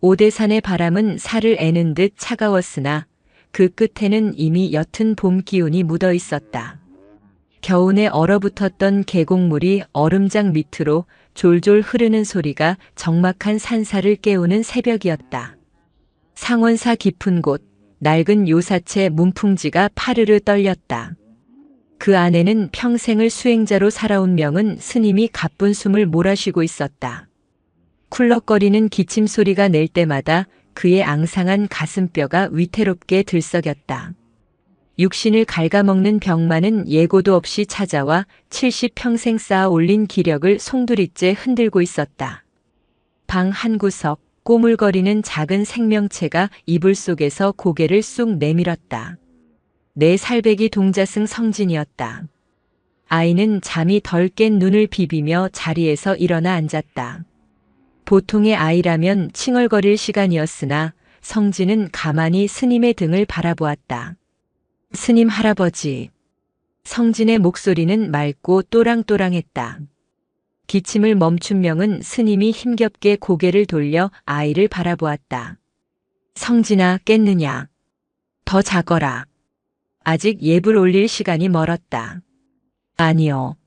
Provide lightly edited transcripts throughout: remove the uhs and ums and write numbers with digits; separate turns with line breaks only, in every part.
오대산의 바람은 살을 애는 듯 차가웠으나 그 끝에는 이미 옅은 봄 기운이 묻어 있었다. 겨우내 얼어붙었던 계곡물이 얼음장 밑으로 졸졸 흐르는 소리가 적막한 산사를 깨우는 새벽이었다. 상원사 깊은 곳, 낡은 요사체 문풍지가 파르르 떨렸다. 그 안에는 평생을 수행자로 살아온 명은 스님이 가쁜 숨을 몰아쉬고 있었다. 쿨럭거리는 기침 소리가 낼 때마다 그의 앙상한 가슴뼈가 위태롭게 들썩였다. 육신을 갉아먹는 병만은 예고도 없이 찾아와 70평생 쌓아 올린 기력을 송두리째 흔들고 있었다. 방 한구석, 꼬물거리는 작은 생명체가 이불 속에서 고개를 쑥 내밀었다. 내 살배기 동자승 성진이었다. 아이는 잠이 덜 깬 눈을 비비며 자리에서 일어나 앉았다. 보통의 아이라면 칭얼거릴 시간이었으나 성진은 가만히 스님의 등을 바라보았다. 스님 할아버지. 성진의 목소리는 맑고 또랑또랑했다. 기침을 멈춘 명은 스님이 힘겹게 고개를 돌려 아이를 바라보았다. 성진아, 깼느냐? 더 자거라. 아직 예불 올릴 시간이 멀었다. 아니요.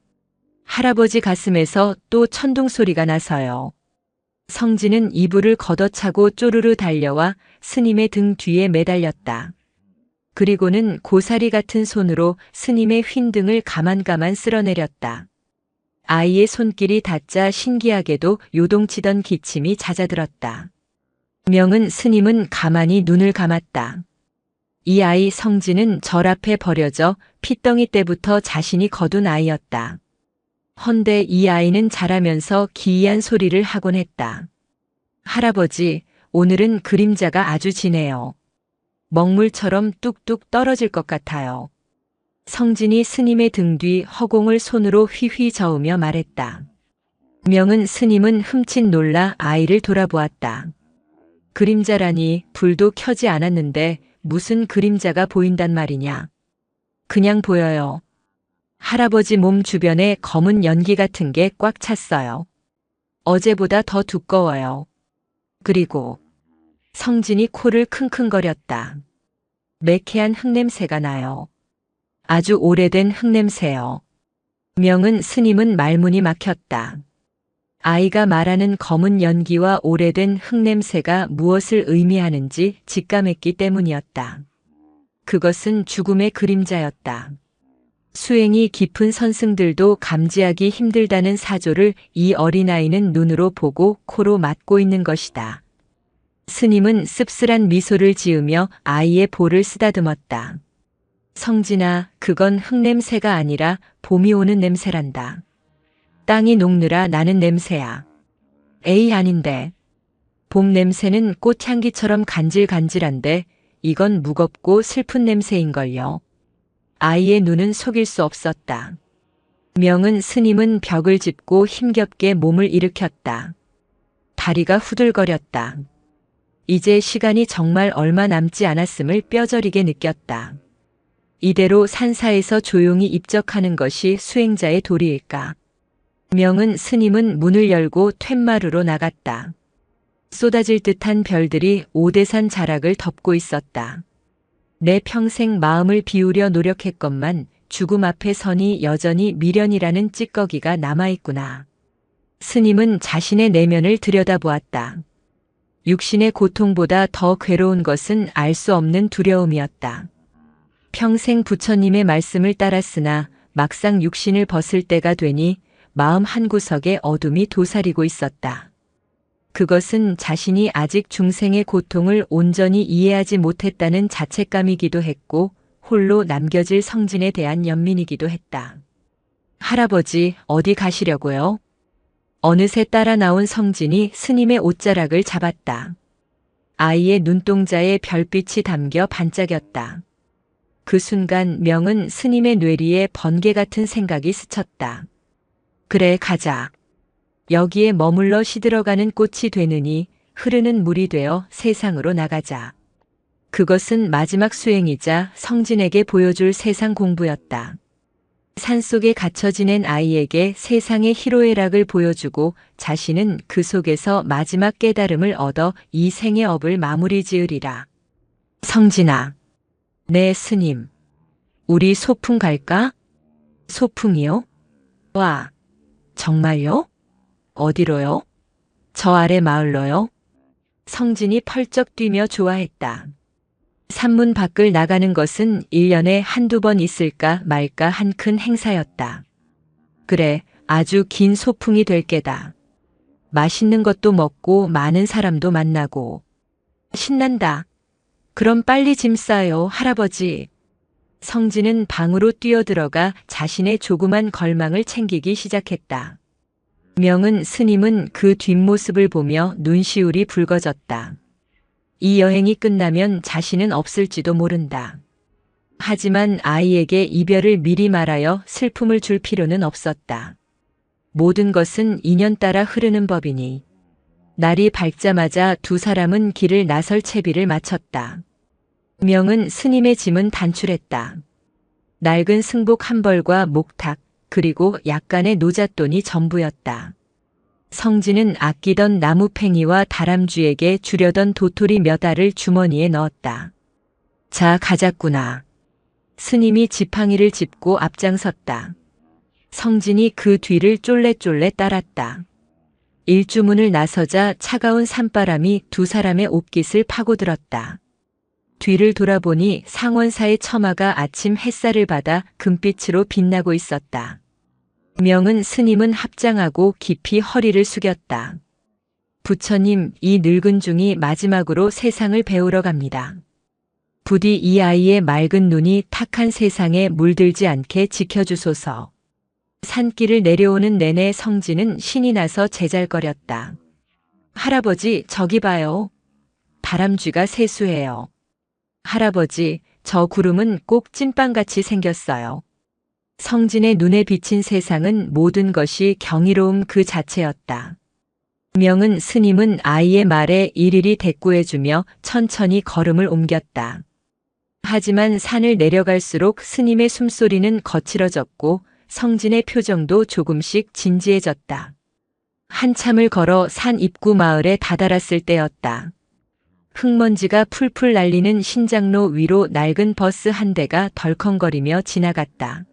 할아버지 가슴에서 또 천둥 소리가 나서요. 성진은 이불을 걷어차고 쪼르르 달려와 스님의 등 뒤에 매달렸다. 그리고는 고사리 같은 손으로 스님의 휜 등을 가만가만 쓸어내렸다. 아이의 손길이 닿자 신기하게도 요동치던 기침이 잦아들었다. 명은 스님은 가만히 눈을 감았다. 이 아이 성진은 절 앞에 버려져 핏덩이 때부터 자신이 거둔 아이였다. 헌데 이 아이는 자라면서 기이한 소리를 하곤 했다. 할아버지, 오늘은 그림자가 아주 진해요. 먹물처럼 뚝뚝 떨어질 것 같아요. 성진이 스님의 등 뒤 허공을 손으로 휘휘 저으며 말했다. 명은 스님은 흠칫 놀라 아이를 돌아보았다. 그림자라니 불도 켜지 않았는데 무슨 그림자가 보인단 말이냐. 그냥 보여요. 할아버지 몸 주변에 검은 연기 같은 게 꽉 찼어요. 어제보다 더 두꺼워요. 그리고 성진이 코를 킁킁거렸다. 매캐한 흙냄새가 나요. 아주 오래된 흙냄새요. 명은 스님은 말문이 막혔다. 아이가 말하는 검은 연기와 오래된 흙냄새가 무엇을 의미하는지 직감했기 때문이었다. 그것은 죽음의 그림자였다. 수행이 깊은 선승들도 감지하기 힘들다는 사조를 이 어린아이는 눈으로 보고 코로 맡고 있는 것이다. 스님은 씁쓸한 미소를 지으며 아이의 볼을 쓰다듬었다. 성진아, 그건 흙냄새가 아니라 봄이 오는 냄새란다. 땅이 녹느라 나는 냄새야. 에이, 아닌데. 봄 냄새는 꽃향기처럼 간질간질한데 이건 무겁고 슬픈 냄새인걸요. 아이의 눈은 속일 수 없었다. 명은 스님은 벽을 짚고 힘겹게 몸을 일으켰다. 다리가 후들거렸다. 이제 시간이 정말 얼마 남지 않았음을 뼈저리게 느꼈다. 이대로 산사에서 조용히 입적하는 것이 수행자의 도리일까? 명은 스님은 문을 열고 툇마루로 나갔다. 쏟아질 듯한 별들이 오대산 자락을 덮고 있었다. 내 평생 마음을 비우려 노력했건만 죽음 앞에 서니 여전히 미련이라는 찌꺼기가 남아있구나. 스님은 자신의 내면을 들여다보았다. 육신의 고통보다 더 괴로운 것은 알 수 없는 두려움이었다. 평생 부처님의 말씀을 따랐으나 막상 육신을 벗을 때가 되니 마음 한구석에 어둠이 도사리고 있었다. 그것은 자신이 아직 중생의 고통을 온전히 이해하지 못했다는 자책감이기도 했고 홀로 남겨질 성진에 대한 연민이기도 했다. 할아버지, 어디 가시려고요? 어느새 따라 나온 성진이 스님의 옷자락을 잡았다. 아이의 눈동자에 별빛이 담겨 반짝였다. 그 순간 명은 스님의 뇌리에 번개 같은 생각이 스쳤다. 그래, 가자. 여기에 머물러 시들어가는 꽃이 되느니 흐르는 물이 되어 세상으로 나가자. 그것은 마지막 수행이자 성진에게 보여줄 세상 공부였다. 산속에 갇혀 지낸 아이에게 세상의 희로애락을 보여주고 자신은 그 속에서 마지막 깨달음을 얻어 이 생의 업을 마무리 지으리라. 성진아, 네 스님. 우리 소풍 갈까? 소풍이요? 와, 정말요? 어디로요? 저 아래 마을로요? 성진이 펄쩍 뛰며 좋아했다. 산문 밖을 나가는 것은 1년에 한두 번 있을까 말까 한 큰 행사였다. 그래, 아주 긴 소풍이 될 게다. 맛있는 것도 먹고 많은 사람도 만나고. 신난다. 그럼 빨리 짐 싸요, 할아버지. 성진은 방으로 뛰어들어가 자신의 조그만 걸망을 챙기기 시작했다. 명은 스님은 그 뒷모습을 보며 눈시울이 붉어졌다. 이 여행이 끝나면 자신은 없을지도 모른다. 하지만 아이에게 이별을 미리 말하여 슬픔을 줄 필요는 없었다. 모든 것은 인연 따라 흐르는 법이니. 날이 밝자마자 두 사람은 길을 나설 채비를 마쳤다. 명은 스님의 짐은 단출했다. 낡은 승복 한 벌과 목탁, 그리고 약간의 노잣돈이 전부였다. 성진은 아끼던 나무팽이와 다람쥐에게 주려던 도토리 몇 알을 주머니에 넣었다. 자, 가자꾸나. 스님이 지팡이를 짚고 앞장섰다. 성진이 그 뒤를 쫄래쫄래 따랐다. 일주문을 나서자 차가운 산바람이 두 사람의 옷깃을 파고들었다. 뒤를 돌아보니 상원사의 처마가 아침 햇살을 받아 금빛으로 빛나고 있었다. 명은 스님은 합장하고 깊이 허리를 숙였다. 부처님, 이 늙은 중이 마지막으로 세상을 배우러 갑니다. 부디 이 아이의 맑은 눈이 탁한 세상에 물들지 않게 지켜주소서. 산길을 내려오는 내내 성진은 신이 나서 제잘거렸다. 할아버지, 저기 봐요. 다람쥐가 세수해요. 할아버지, 저 구름은 꼭 찐빵같이 생겼어요. 성진의 눈에 비친 세상은 모든 것이 경이로움 그 자체였다. 명은 스님은 아이의 말에 일일이 대꾸해주며 천천히 걸음을 옮겼다. 하지만 산을 내려갈수록 스님의 숨소리는 거칠어졌고 성진의 표정도 조금씩 진지해졌다. 한참을 걸어 산 입구 마을에 다다랐을 때였다. 흙먼지가 풀풀 날리는 신장로 위로 낡은 버스 한 대가 덜컹거리며 지나갔다.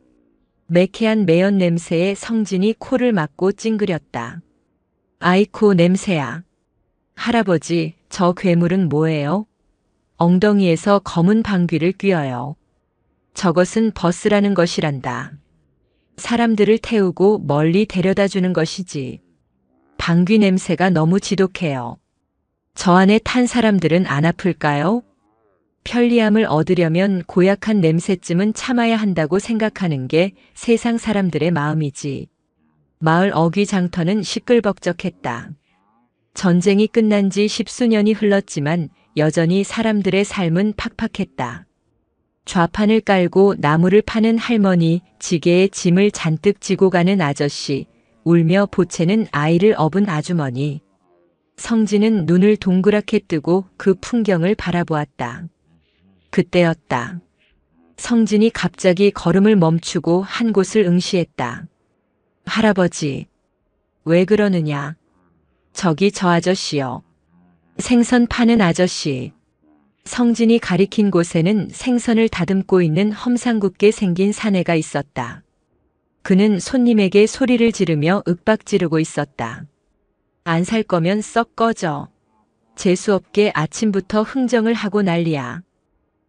매캐한 매연 냄새에 성진이 코를 막고 찡그렸다. 아이코 냄새야. 할아버지, 저 괴물은 뭐예요? 엉덩이에서 검은 방귀를 뀌어요. 저것은 버스라는 것이란다. 사람들을 태우고 멀리 데려다 주는 것이지. 방귀 냄새가 너무 지독해요. 저 안에 탄 사람들은 안 아플까요? 편리함을 얻으려면 고약한 냄새쯤은 참아야 한다고 생각하는 게 세상 사람들의 마음이지. 마을 어귀장터는 시끌벅적했다. 전쟁이 끝난 지 10수년이 흘렀지만 여전히 사람들의 삶은 팍팍했다. 좌판을 깔고 나무를 파는 할머니, 지게에 짐을 잔뜩 지고 가는 아저씨, 울며 보채는 아이를 업은 아주머니. 성진은 눈을 동그랗게 뜨고 그 풍경을 바라보았다. 그때였다. 성진이 갑자기 걸음을 멈추고 한 곳을 응시했다. 할아버지, 왜 그러느냐? 저기 저 아저씨요. 생선 파는 아저씨. 성진이 가리킨 곳에는 생선을 다듬고 있는 험상궂게 생긴 사내가 있었다. 그는 손님에게 소리를 지르며 윽박지르고 있었다. 안 살 거면 썩 꺼져. 재수없게 아침부터 흥정을 하고 난리야.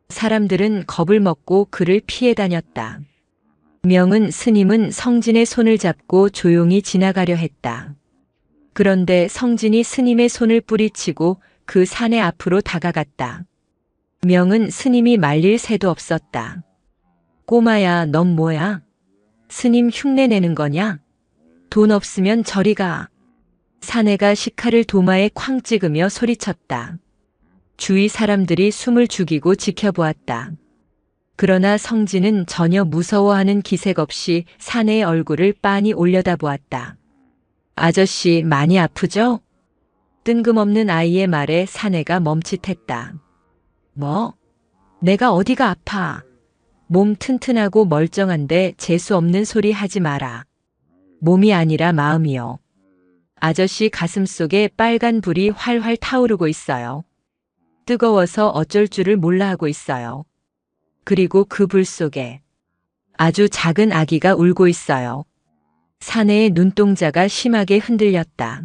사람들은 겁을 먹고 그를 피해 다녔다. 명은 스님은 성진의 손을 잡고 조용히 지나가려 했다. 그런데 성진이 스님의 손을 뿌리치고 그 사내 앞으로 다가갔다. 명은 스님이 말릴 새도 없었다. 꼬마야, 넌 뭐야? 스님 흉내 내는 거냐? 돈 없으면 저리 가. 사내가 식칼을 도마에 쾅 찍으며 소리쳤다. 주위 사람들이 숨을 죽이고 지켜보았다. 그러나 성진은 전혀 무서워하는 기색 없이 사내의 얼굴을 빤히 올려다보았다. 아저씨 많이 아프죠? 뜬금없는 아이의 말에 사내가 멈칫했다. 뭐? 내가 어디가 아파? 몸 튼튼하고 멀쩡한데 재수 없는 소리 하지 마라. 몸이 아니라 마음이요. 아저씨 가슴속에 빨간 불이 활활 타오르고 있어요. 뜨거워서 어쩔 줄을 몰라 하고 있어요. 그리고 그 불 속에 아주 작은 아기가 울고 있어요. 사내의 눈동자가 심하게 흔들렸다.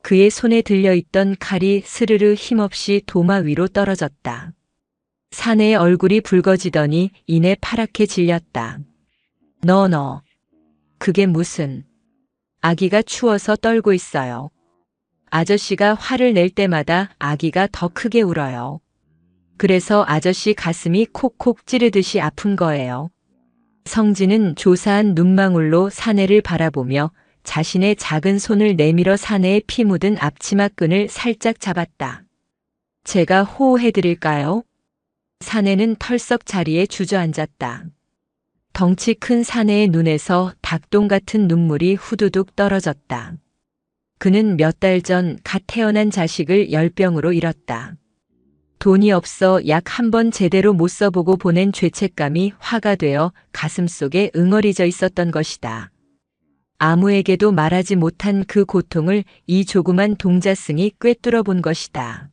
그의 손에 들려있던 칼이 스르르 힘없이 도마 위로 떨어졌다. 사내의 얼굴이 붉어지더니 이내 파랗게 질렸다. 너. 그게 무슨. 아기가 추워서 떨고 있어요. 아저씨가 화를 낼 때마다 아기가 더 크게 울어요. 그래서 아저씨 가슴이 콕콕 찌르듯이 아픈 거예요. 성진은 조사한 눈망울로 사내를 바라보며 자신의 작은 손을 내밀어 사내의 피 묻은 앞치마 끈을 살짝 잡았다. 제가 호호해드릴까요? 사내는 털썩 자리에 주저앉았다. 덩치 큰 사내의 눈에서 닭똥 같은 눈물이 후두둑 떨어졌다. 그는 몇 달 전 갓 태어난 자식을 열병으로 잃었다. 돈이 없어 약 한 번 제대로 못 써보고 보낸 죄책감이 화가 되어 가슴속에 응어리져 있었던 것이다. 아무에게도 말하지 못한 그 고통을 이 조그만 동자승이 꿰뚫어 본 것이다.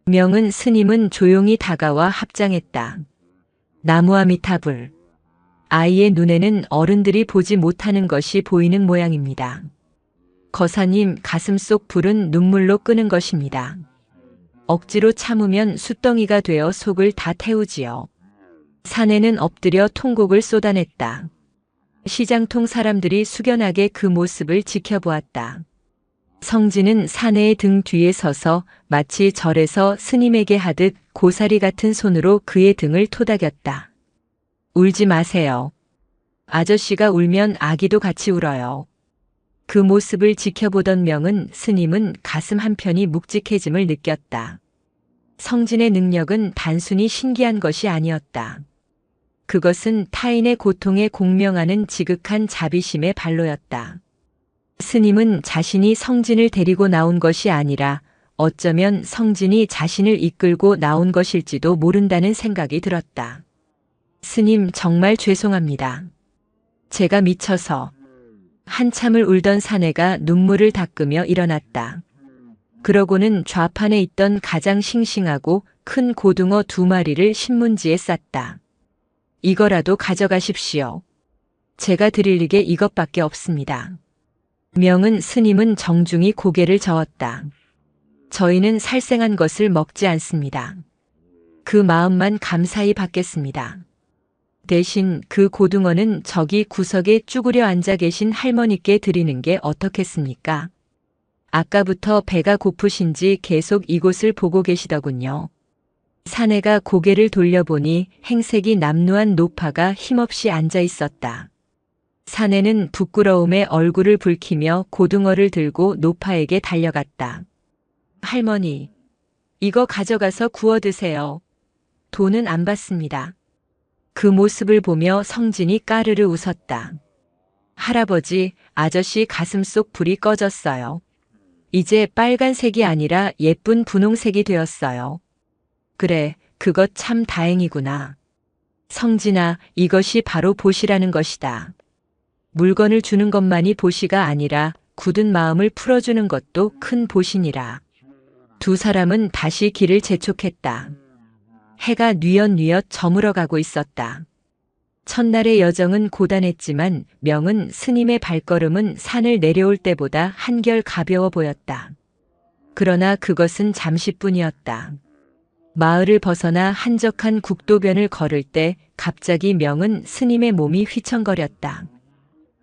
명은 스님은 조용히 다가와 합장했다. 나무아미타불. 아이의 눈에는 어른들이 보지 못하는 것이 보이는 모양입니다. 거사님 가슴속 불은 눈물로 끄는 것입니다. 억지로 참으면 숫덩이가 되어 속을 다 태우지요. 사내는 엎드려 통곡을 쏟아냈다. 시장통 사람들이 숙연하게 그 모습을 지켜보았다. 성진은 사내의 등 뒤에 서서 마치 절에서 스님에게 하듯 고사리 같은 손으로 그의 등을 토닥였다. 울지 마세요. 아저씨가 울면 아기도 같이 울어요. 그 모습을 지켜보던 명은 스님은 가슴 한편이 묵직해짐을 느꼈다. 성진의 능력은 단순히 신기한 것이 아니었다. 그것은 타인의 고통에 공명하는 지극한 자비심의 발로였다. 스님은 자신이 성진을 데리고 나온 것이 아니라 어쩌면 성진이 자신을 이끌고 나온 것일지도 모른다는 생각이 들었다. 스님 정말 죄송합니다. 제가 미쳐서. 한참을 울던 사내가 눈물을 닦으며 일어났다. 그러고는 좌판에 있던 가장 싱싱하고 큰 고등어 2마리를 신문지에 쌌다. 이거라도 가져가십시오. 제가 드릴 게 이것밖에 없습니다. 명은 스님은 정중히 고개를 저었다. 저희는 살생한 것을 먹지 않습니다. 그 마음만 감사히 받겠습니다. 대신 그 고등어는 저기 구석에 쭈그려 앉아 계신 할머니께 드리는 게 어떻겠습니까? 아까부터 배가 고프신지 계속 이곳을 보고 계시더군요. 사내가 고개를 돌려보니 행색이 남루한 노파가 힘없이 앉아 있었다. 사내는 부끄러움에 얼굴을 붉히며 고등어를 들고 노파에게 달려갔다. 할머니, 이거 가져가서 구워 드세요. 돈은 안 받습니다. 그 모습을 보며 성진이 까르르 웃었다. 할아버지, 아저씨 가슴속 불이 꺼졌어요. 이제 빨간색이 아니라 예쁜 분홍색이 되었어요. 그래, 그것 참 다행이구나. 성진아, 이것이 바로 보시라는 것이다. 물건을 주는 것만이 보시가 아니라 굳은 마음을 풀어주는 것도 큰 보시니라. 두 사람은 다시 길을 재촉했다. 해가 뉘엿뉘엿 저물어 가고 있었다. 첫날의 여정은 고단했지만 명은 스님의 발걸음은 산을 내려올 때보다 한결 가벼워 보였다. 그러나 그것은 잠시뿐이었다. 마을을 벗어나 한적한 국도변을 걸을 때 갑자기 명은 스님의 몸이 휘청거렸다.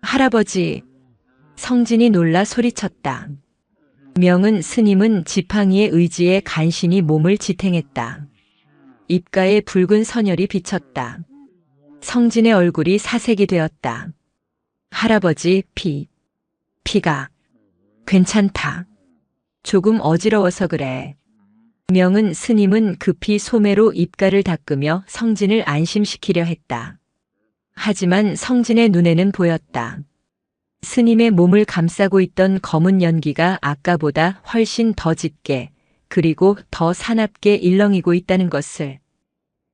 할아버지! 성진이 놀라 소리쳤다. 명은 스님은 지팡이의 의지에 간신히 몸을 지탱했다. 입가에 붉은 선혈이 비쳤다. 성진의 얼굴이 사색이 되었다. 할아버지, 피가 괜찮다. 조금 어지러워서 그래. 명은 스님은 급히 소매로 입가를 닦으며 성진을 안심시키려 했다. 하지만 성진의 눈에는 보였다. 스님의 몸을 감싸고 있던 검은 연기가 아까보다 훨씬 더 짙게 그리고 더 사납게 일렁이고 있다는 것을.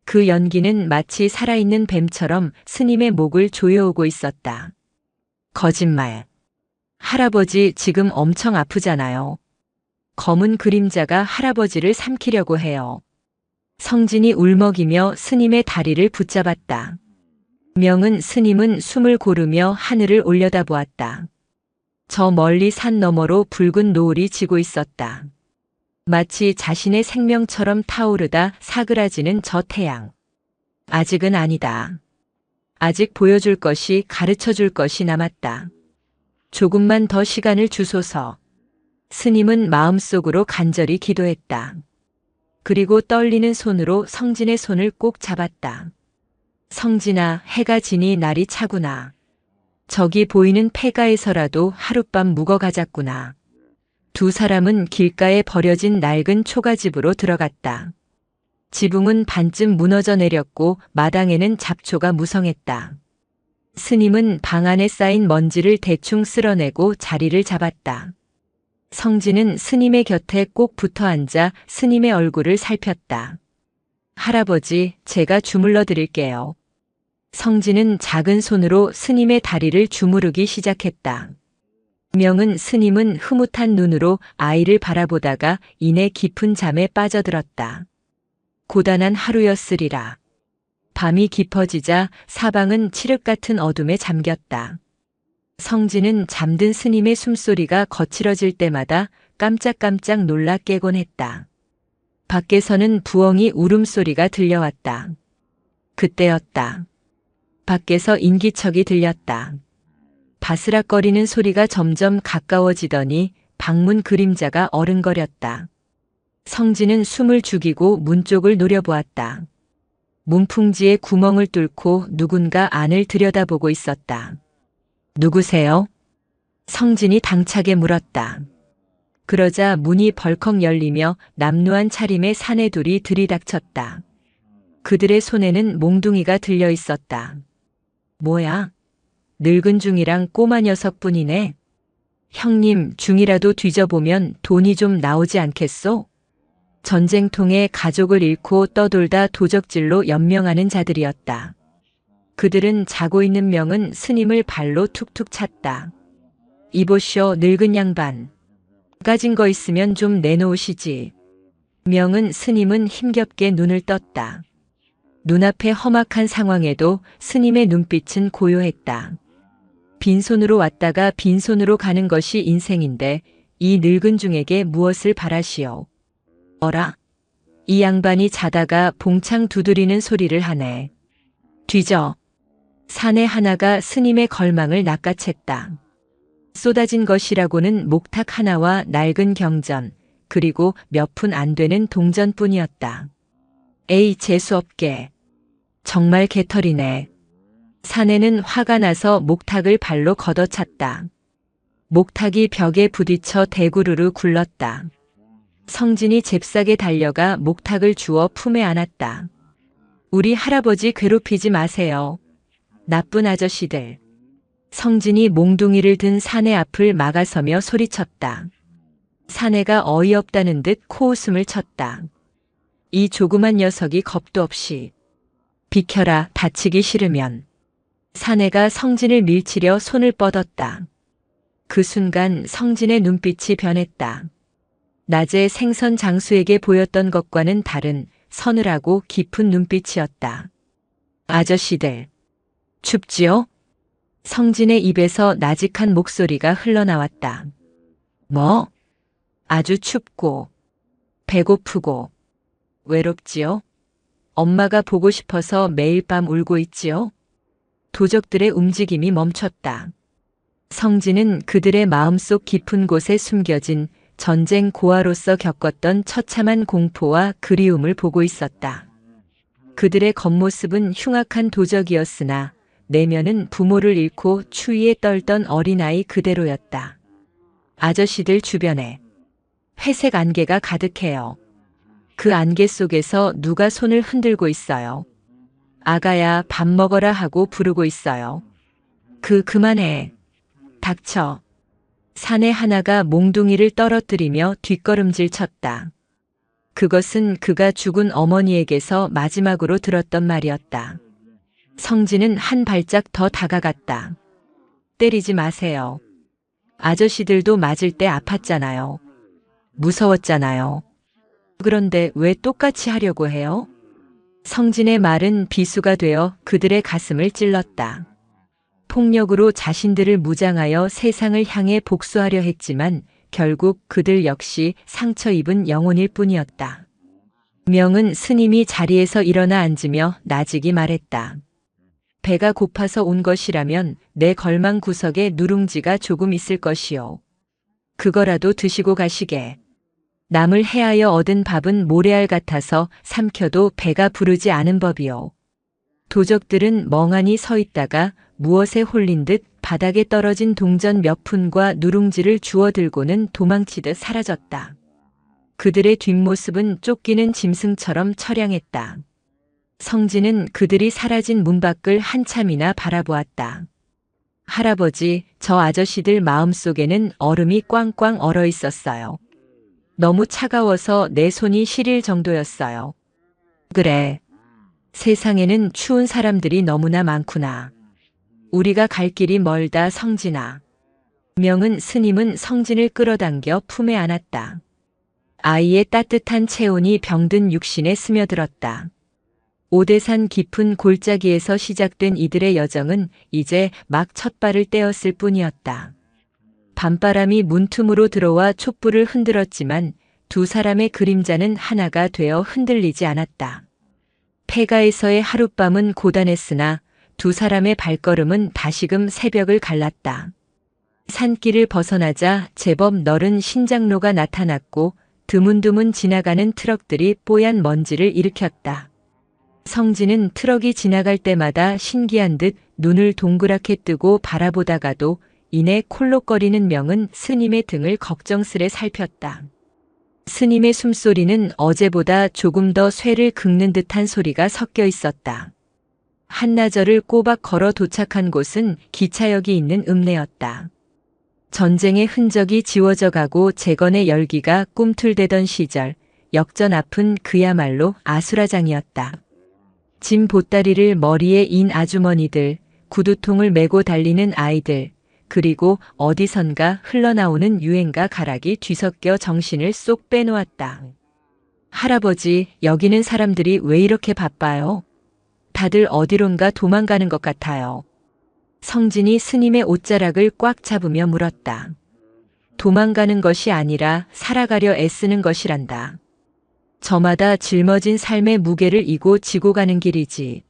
그 연기는 마치 살아있는 뱀처럼 스님의 목을 조여오고 있었다. 거짓말. 할아버지 지금 엄청 아프잖아요. 검은 그림자가 할아버지를 삼키려고 해요. 성진이 울먹이며 스님의 다리를 붙잡았다. 명은 스님은 숨을 고르며 하늘을 올려다보았다. 저 멀리 산 너머로 붉은 노을이 지고 있었다. 마치 자신의 생명처럼 타오르다 사그라지는 저 태양. 아직은 아니다. 아직 보여줄 것이, 가르쳐줄 것이 남았다. 조금만 더 시간을 주소서. 스님은 마음속으로 간절히 기도했다. 그리고 떨리는 손으로 성진의 손을 꼭 잡았다. 성진아, 해가 지니 날이 차구나. 저기 보이는 폐가에서라도 하룻밤 묵어가자꾸나. 두 사람은 길가에 버려진 낡은 초가집으로 들어갔다. 지붕은 반쯤 무너져 내렸고 마당에는 잡초가 무성했다. 스님은 방 안에 쌓인 먼지를 대충 쓸어내고 자리를 잡았다. 성진은 스님의 곁에 꼭 붙어 앉아 스님의 얼굴을 살폈다. 할아버지, 제가 주물러 드릴게요. 성진은 작은 손으로 스님의 다리를 주무르기 시작했다. 명은 스님은 흐뭇한 눈으로 아이를 바라보다가 이내 깊은 잠에 빠져들었다. 고단한 하루였으리라. 밤이 깊어지자 사방은 칠흑 같은 어둠에 잠겼다. 성진은 잠든 스님의 숨소리가 거칠어질 때마다 깜짝깜짝 놀라 깨곤 했다. 밖에서는 부엉이 울음소리가 들려왔다. 그때였다. 밖에서 인기척이 들렸다. 바스락거리는 소리가 점점 가까워지더니 방문 그림자가 어른거렸다. 성진은 숨을 죽이고 문 쪽을 노려보았다. 문풍지에 구멍을 뚫고 누군가 안을 들여다보고 있었다. 누구세요? 성진이 당차게 물었다. 그러자 문이 벌컥 열리며 남루한 차림의 사내둘이 들이닥쳤다. 그들의 손에는 몽둥이가 들려 있었다. 뭐야? 늙은 중이랑 꼬마 녀석뿐이네. 형님, 중이라도 뒤져보면 돈이 좀 나오지 않겠소? 전쟁통에 가족을 잃고 떠돌다 도적질로 연명하는 자들이었다. 그들은 자고 있는 명은 스님을 발로 툭툭 찼다. 이보시오, 늙은 양반. 가진 거 있으면 좀 내놓으시지. 명은 스님은 힘겹게 눈을 떴다. 눈앞의 험악한 상황에도 스님의 눈빛은 고요했다. 빈손으로 왔다가 빈손으로 가는 것이 인생인데 이 늙은 중에게 무엇을 바라시오? 어라? 이 양반이 자다가 봉창 두드리는 소리를 하네. 뒤져. 사내 하나가 스님의 걸망을 낚아챘다. 쏟아진 것이라고는 목탁 하나와 낡은 경전, 그리고 몇 푼 안 되는 동전뿐이었다. 에이, 재수없게. 정말 개털이네. 사내는 화가 나서 목탁을 발로 걷어찼다. 목탁이 벽에 부딪혀 대구르르 굴렀다. 성진이 잽싸게 달려가 목탁을 주워 품에 안았다. 우리 할아버지 괴롭히지 마세요. 나쁜 아저씨들. 성진이 몽둥이를 든 사내 앞을 막아서며 소리쳤다. 사내가 어이없다는 듯 코웃음을 쳤다. 이 조그만 녀석이 겁도 없이. 비켜라, 다치기 싫으면. 사내가 성진을 밀치려 손을 뻗었다. 그 순간 성진의 눈빛이 변했다. 낮에 생선 장수에게 보였던 것과는 다른 서늘하고 깊은 눈빛이었다. 아저씨들. 춥지요? 성진의 입에서 나직한 목소리가 흘러나왔다. 뭐? 아주 춥고, 배고프고, 외롭지요? 엄마가 보고 싶어서 매일 밤 울고 있지요? 도적들의 움직임이 멈췄다. 성진은 그들의 마음속 깊은 곳에 숨겨진 전쟁 고아로서 겪었던 처참한 공포와 그리움을 보고 있었다. 그들의 겉모습은 흉악한 도적이었으나 내면은 부모를 잃고 추위에 떨던 어린아이 그대로였다. 아저씨들 주변에 회색 안개가 가득해요. 그 안개 속에서 누가 손을 흔들고 있어요. 아가야, 밥 먹어라 하고 부르고 있어요. 그만해. 닥쳐. 사내 하나가 몽둥이를 떨어뜨리며 뒷걸음질 쳤다. 그것은 그가 죽은 어머니에게서 마지막으로 들었던 말이었다. 성진은 한 발짝 더 다가갔다. 때리지 마세요. 아저씨들도 맞을 때 아팠잖아요. 무서웠잖아요. 그런데 왜 똑같이 하려고 해요? 성진의 말은 비수가 되어 그들의 가슴을 찔렀다. 폭력으로 자신들을 무장하여 세상을 향해 복수하려 했지만 결국 그들 역시 상처 입은 영혼일 뿐이었다. 명은 스님이 자리에서 일어나 앉으며 나직이 말했다. 배가 고파서 온 것이라면 내 걸망 구석에 누룽지가 조금 있을 것이요. 그거라도 드시고 가시게. 남을 해하여 얻은 밥은 모래알 같아서 삼켜도 배가 부르지 않은 법이요. 도적들은 멍하니 서 있다가 무엇에 홀린 듯 바닥에 떨어진 동전 몇 푼과 누룽지를 주워 들고는 도망치듯 사라졌다. 그들의 뒷모습은 쫓기는 짐승처럼 처량했다. 성진은 그들이 사라진 문 밖을 한참이나 바라보았다. 할아버지, 저 아저씨들 마음속에는 얼음이 꽝꽝 얼어 있었어요. 너무 차가워서 내 손이 시릴 정도였어요. 그래. 세상에는 추운 사람들이 너무나 많구나. 우리가 갈 길이 멀다, 성진아. 명은 스님은 성진을 끌어당겨 품에 안았다. 아이의 따뜻한 체온이 병든 육신에 스며들었다. 오대산 깊은 골짜기에서 시작된 이들의 여정은 이제 막 첫 발을 떼었을 뿐이었다. 밤바람이 문틈으로 들어와 촛불을 흔들었지만 두 사람의 그림자는 하나가 되어 흔들리지 않았다. 폐가에서의 하룻밤은 고단했으나 두 사람의 발걸음은 다시금 새벽을 갈랐다. 산길을 벗어나자 제법 넓은 신장로가 나타났고 드문드문 지나가는 트럭들이 뽀얀 먼지를 일으켰다. 성진은 트럭이 지나갈 때마다 신기한 듯 눈을 동그랗게 뜨고 바라보다가도 이내 콜록거리는 명은 스님의 등을 걱정스레 살폈다. 스님의 숨소리는 어제보다 조금 더 쇠를 긁는 듯한 소리가 섞여 있었다. 한나절을 꼬박 걸어 도착한 곳은 기차역이 있는 읍내였다. 전쟁의 흔적이 지워져 가고 재건의 열기가 꿈틀대던 시절, 역전 앞은 그야말로 아수라장이었다. 짐 보따리를 머리에 인 아주머니들, 구두통을 메고 달리는 아이들, 그리고 어디선가 흘러나오는 유행가 가락이 뒤섞여 정신을 쏙 빼놓았다. 할아버지, 여기는 사람들이 왜 이렇게 바빠요? 다들 어디론가 도망가는 것 같아요. 성진이 스님의 옷자락을 꽉 잡으며 물었다. 도망가는 것이 아니라 살아가려 애쓰는 것이란다. 저마다 짊어진 삶의 무게를 이고 지고 가는 길이지.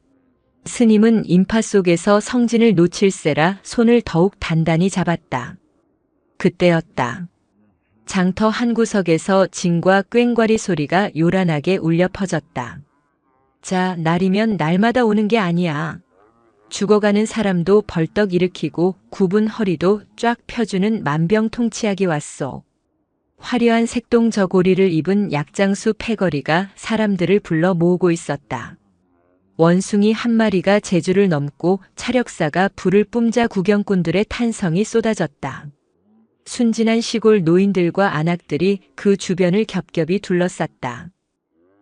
스님은 인파 속에서 성진을 놓칠세라 손을 더욱 단단히 잡았다. 그때였다. 장터 한 구석에서 징과 꽹과리 소리가 요란하게 울려 퍼졌다. 자, 날이면 날마다 오는 게 아니야. 죽어가는 사람도 벌떡 일으키고 굽은 허리도 쫙 펴주는 만병통치약이 왔소. 화려한 색동 저고리를 입은 약장수 패거리가 사람들을 불러 모으고 있었다. 원숭이 한 마리가 제주를 넘고 차력사가 불을 뿜자 구경꾼들의 탄성이 쏟아졌다. 순진한 시골 노인들과 안악들이 그 주변을 겹겹이 둘러쌌다.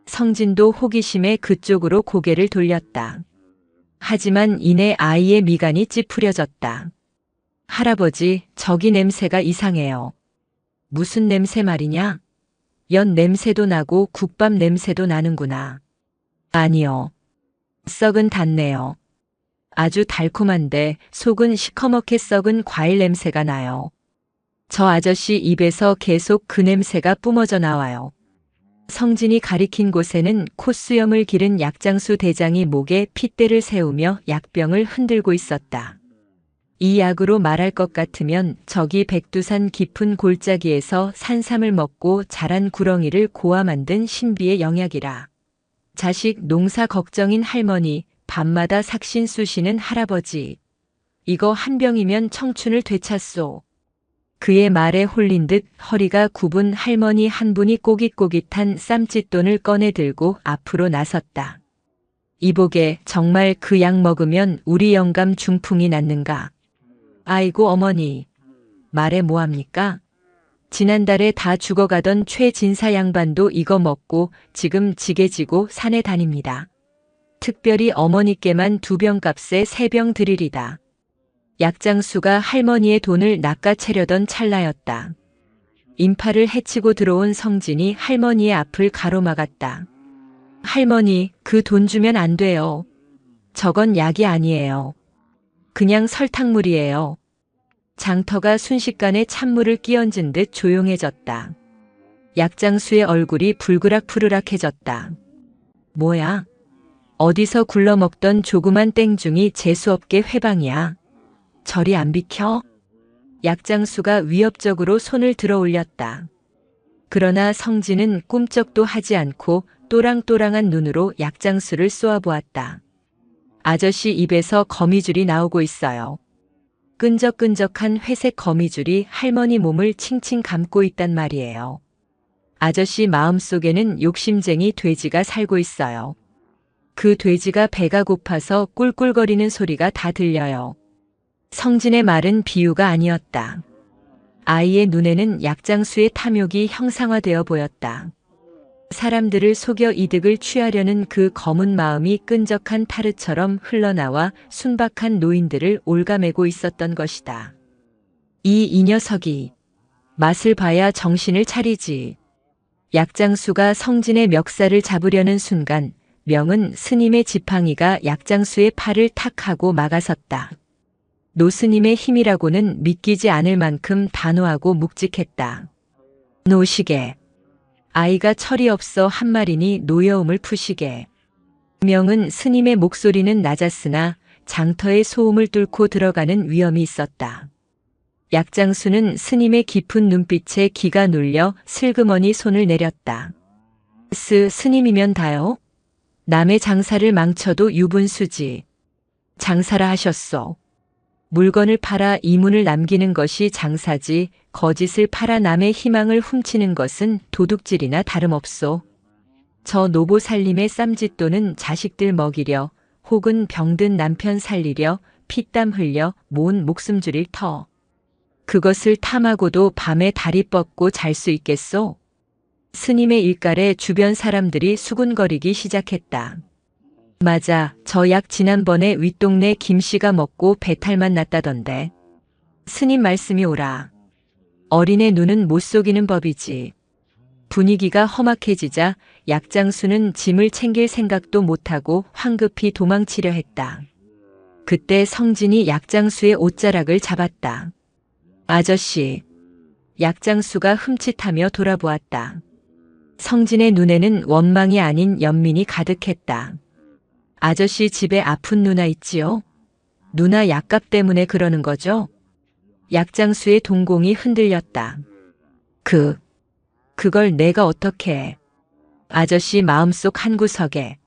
성진도 호기심에 그쪽으로 고개를 돌렸다. 하지만 이내 아이의 미간이 찌푸려졌다. 할아버지, 저기 냄새가 이상해요. 무슨 냄새 말이냐? 연 냄새도 나고 국밥 냄새도 나는구나. 아니요. 썩은 단내요. 아주 달콤한데 속은 시커멓게 썩은 과일 냄새가 나요. 저 아저씨 입에서 계속 그 냄새가 뿜어져 나와요. 성진이 가리킨 곳에는 콧수염을 기른 약장수 대장이 목에 핏대를 세우며 약병을 흔들고 있었다. 이 약으로 말할 것 같으면 저기 백두산 깊은 골짜기에서 산삼을 먹고 자란 구렁이를 고아 만든 신비의 영약이라. 자식 농사 걱정인 할머니, 밤마다 삭신 쑤시는 할아버지. 이거 한 병이면 청춘을 되찾소. 그의 말에 홀린 듯 허리가 굽은 할머니 한 분이 꼬깃꼬깃한 쌈짓돈을 꺼내 들고 앞으로 나섰다. 이보게, 정말 그 약 먹으면 우리 영감 중풍이 낫는가? 아이고 어머니, 말해 뭐합니까? 지난달에 다 죽어가던 최진사 양반도 이거 먹고 지금 지게지고 산에 다닙니다. 특별히 어머니께만 2병값에 3병 드리리다. 약장수가 할머니의 돈을 낚아채려던 찰나였다. 인파를 해치고 들어온 성진이 할머니의 앞을 가로막았다. 할머니, 그 돈 주면 안 돼요. 저건 약이 아니에요. 그냥 설탕물이에요. 장터가 순식간에 찬물을 끼얹은 듯 조용해졌다. 약장수의 얼굴이 불그락푸르락해졌다. 뭐야? 어디서 굴러먹던 조그만 땡중이 재수없게 회방이야. 저리 안 비켜? 약장수가 위협적으로 손을 들어 올렸다. 그러나 성진은 꿈쩍도 하지 않고 또랑또랑한 눈으로 약장수를 쏘아보았다. 아저씨 입에서 거미줄이 나오고 있어요. 끈적끈적한 회색 거미줄이 할머니 몸을 칭칭 감고 있단 말이에요. 아저씨 마음속에는 욕심쟁이 돼지가 살고 있어요. 그 돼지가 배가 고파서 꿀꿀거리는 소리가 다 들려요. 성진의 말은 비유가 아니었다. 아이의 눈에는 약장수의 탐욕이 형상화되어 보였다. 사람들을 속여 이득을 취하려는 그 검은 마음이 끈적한 타르처럼 흘러나와 순박한 노인들을 올가매고 있었던 것이다. 이 녀석이 맛을 봐야 정신을 차리지. 약장수가 성진의 멱살을 잡으려는 순간 명은 스님의 지팡이가 약장수의 팔을 탁 하고 막아섰다. 노스님의 힘이라고는 믿기지 않을 만큼 단호하고 묵직했다. 노시게. 아이가 철이 없어 한 말이니 노여움을 푸시게. 명은 스님의 목소리는 낮았으나 장터의 소음을 뚫고 들어가는 위험이 있었다. 약장수는 스님의 깊은 눈빛에 기가 눌려 슬그머니 손을 내렸다. 스님이면 다요? 남의 장사를 망쳐도 유분수지. 장사라 하셨소. 물건을 팔아 이문을 남기는 것이 장사지 거짓을 팔아 남의 희망을 훔치는 것은 도둑질이나 다름없소. 저 노보 살림의 쌈짓돈은 자식들 먹이려 혹은 병든 남편 살리려 피땀 흘려 모은 목숨 줄일 터. 그것을 탐하고도 밤에 다리 뻗고 잘 수 있겠소? 스님의 일갈에 주변 사람들이 수군거리기 시작했다. 맞아, 저 약 지난번에 윗동네 김씨가 먹고 배탈만 났다던데. 스님 말씀이 옳아. 어린애 눈은 못 속이는 법이지. 분위기가 험악해지자 약장수는 짐을 챙길 생각도 못하고 황급히 도망치려 했다. 그때 성진이 약장수의 옷자락을 잡았다. 아저씨. 약장수가 흠칫하며 돌아보았다. 성진의 눈에는 원망이 아닌 연민이 가득했다. 아저씨 집에 아픈 누나 있지요? 누나 약값 때문에 그러는 거죠? 약장수의 동공이 흔들렸다. 그걸 내가 어떻게 해? 아저씨 마음속 한구석에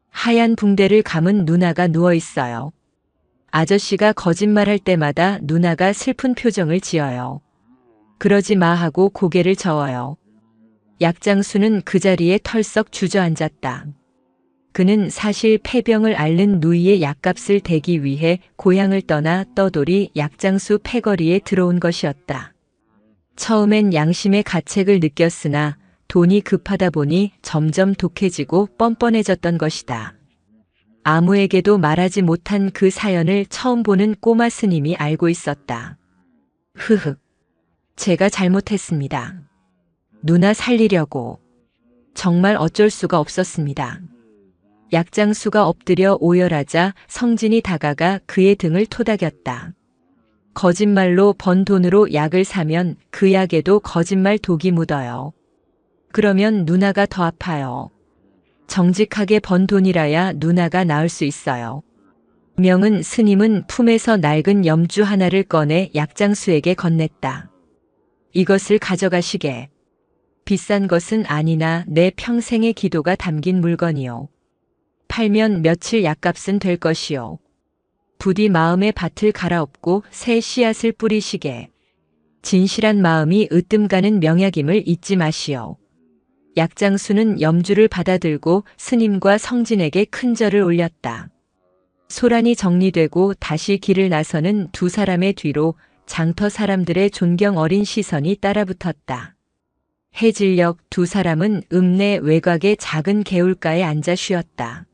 하얀 붕대를 감은 누나가 누워 있어요. 아저씨가 거짓말할 때마다 누나가 슬픈 표정을 지어요. 그러지 마 하고 고개를 저어요. 약장수는 그 자리에 털썩 주저앉았다. 그는 사실 폐병을 앓는 누이의 약값을 대기 위해 고향을 떠나 떠돌이 약장수 패거리에 들어온 것이었다. 처음엔 양심의 가책을 느꼈으나 돈이 급하다 보니 점점 독해지고 뻔뻔해졌던 것이다. 아무에게도 말하지 못한 그 사연을 처음 보는 꼬마 스님이 알고 있었다. 흐흑. 제가 잘못했습니다. 누나 살리려고. 정말 어쩔 수가 없었습니다. 약장수가 엎드려 오열하자 성진이 다가가 그의 등을 토닥였다. 거짓말로 번 돈으로 약을 사면 그 약에도 거짓말 독이 묻어요. 그러면 누나가 더 아파요. 정직하게 번 돈이라야 누나가 나을 수 있어요. 명은 스님은 품에서 낡은 염주 하나를 꺼내 약장수에게 건넸다. 이것을 가져가시게. 비싼 것은 아니나 내 평생의 기도가 담긴 물건이요. 팔면 며칠 약값은 될 것이요. 부디 마음의 밭을 갈아엎고 새 씨앗을 뿌리시게. 진실한 마음이 으뜸가는 명약임을 잊지 마시오. 약장수는 염주를 받아들고 스님과 성진에게 큰 절을 올렸다. 소란이 정리되고 다시 길을 나서는 두 사람의 뒤로 장터 사람들의 존경 어린 시선이 따라붙었다. 해질녘 두 사람은 읍내 외곽의 작은 개울가에 앉아 쉬었다.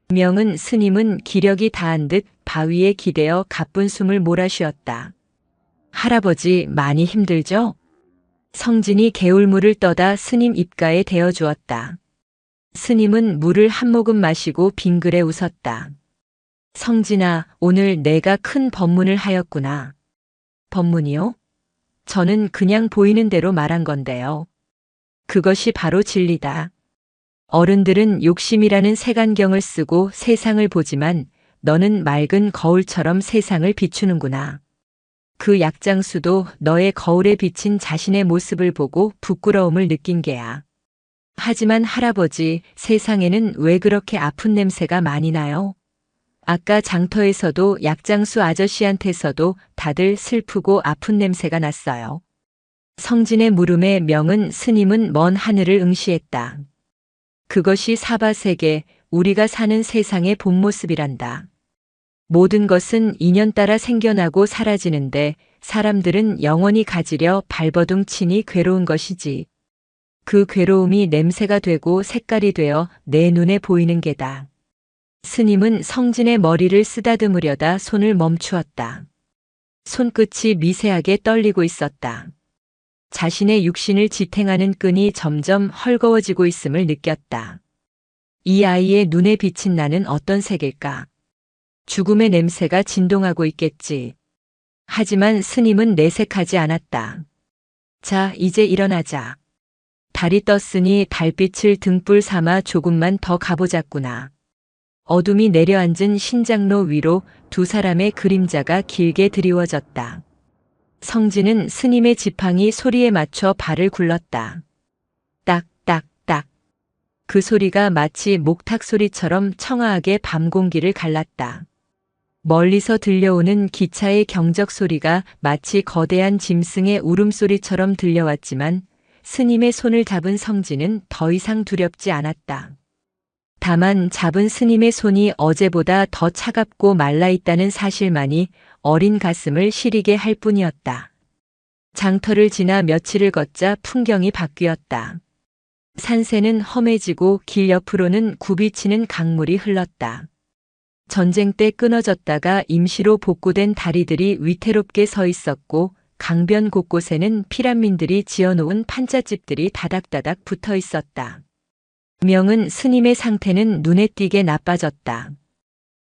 명은 스님은 기력이 다한 듯 바위에 기대어 가쁜 숨을 몰아쉬었다. 할아버지 많이 힘들죠? 성진이 개울물을 떠다 스님 입가에 대어주었다. 스님은 물을 한 모금 마시고 빙그레 웃었다. 성진아, 오늘 내가 큰 법문을 하였구나. 법문이요? 저는 그냥 보이는 대로 말한 건데요. 그것이 바로 진리다. 어른들은 욕심이라는 색안경을 쓰고 세상을 보지만 너는 맑은 거울처럼 세상을 비추는구나. 그 약장수도 너의 거울에 비친 자신의 모습을 보고 부끄러움을 느낀 게야. 하지만 할아버지, 세상에는 왜 그렇게 아픈 냄새가 많이 나요? 아까 장터에서도 약장수 아저씨한테서도 다들 슬프고 아픈 냄새가 났어요. 성진의 물음에 명은 스님은 먼 하늘을 응시했다. 그것이 사바세계, 우리가 사는 세상의 본 모습이란다. 모든 것은 인연 따라 생겨나고 사라지는데 사람들은 영원히 가지려 발버둥 치니 괴로운 것이지. 그 괴로움이 냄새가 되고 색깔이 되어 내 눈에 보이는 게다. 스님은 성진의 머리를 쓰다듬으려다 손을 멈추었다. 손끝이 미세하게 떨리고 있었다. 자신의 육신을 지탱하는 끈이 점점 헐거워지고 있음을 느꼈다. 이 아이의 눈에 비친 나는 어떤 색일까? 죽음의 냄새가 진동하고 있겠지. 하지만 스님은 내색하지 않았다. 자, 이제 일어나자. 달이 떴으니 달빛을 등불 삼아 조금만 더 가보자꾸나. 어둠이 내려앉은 신장로 위로 두 사람의 그림자가 길게 드리워졌다. 성진은 스님의 지팡이 소리에 맞춰 발을 굴렀다. 딱, 딱, 딱. 그 소리가 마치 목탁 소리처럼 청아하게 밤 공기를 갈랐다. 멀리서 들려오는 기차의 경적 소리가 마치 거대한 짐승의 울음소리처럼 들려왔지만 스님의 손을 잡은 성진은 더 이상 두렵지 않았다. 다만 잡은 스님의 손이 어제보다 더 차갑고 말라있다는 사실만이 어린 가슴을 시리게 할 뿐이었다. 장터를 지나 며칠을 걷자 풍경이 바뀌었다. 산새는 험해지고 길 옆으로는 굽이치는 강물이 흘렀다. 전쟁 때 끊어졌다가 임시로 복구된 다리들이 위태롭게 서 있었고 강변 곳곳에는 피란민들이 지어놓은 판잣집들이 다닥다닥 붙어 있었다. 명은 스님의 상태는 눈에 띄게 나빠졌다.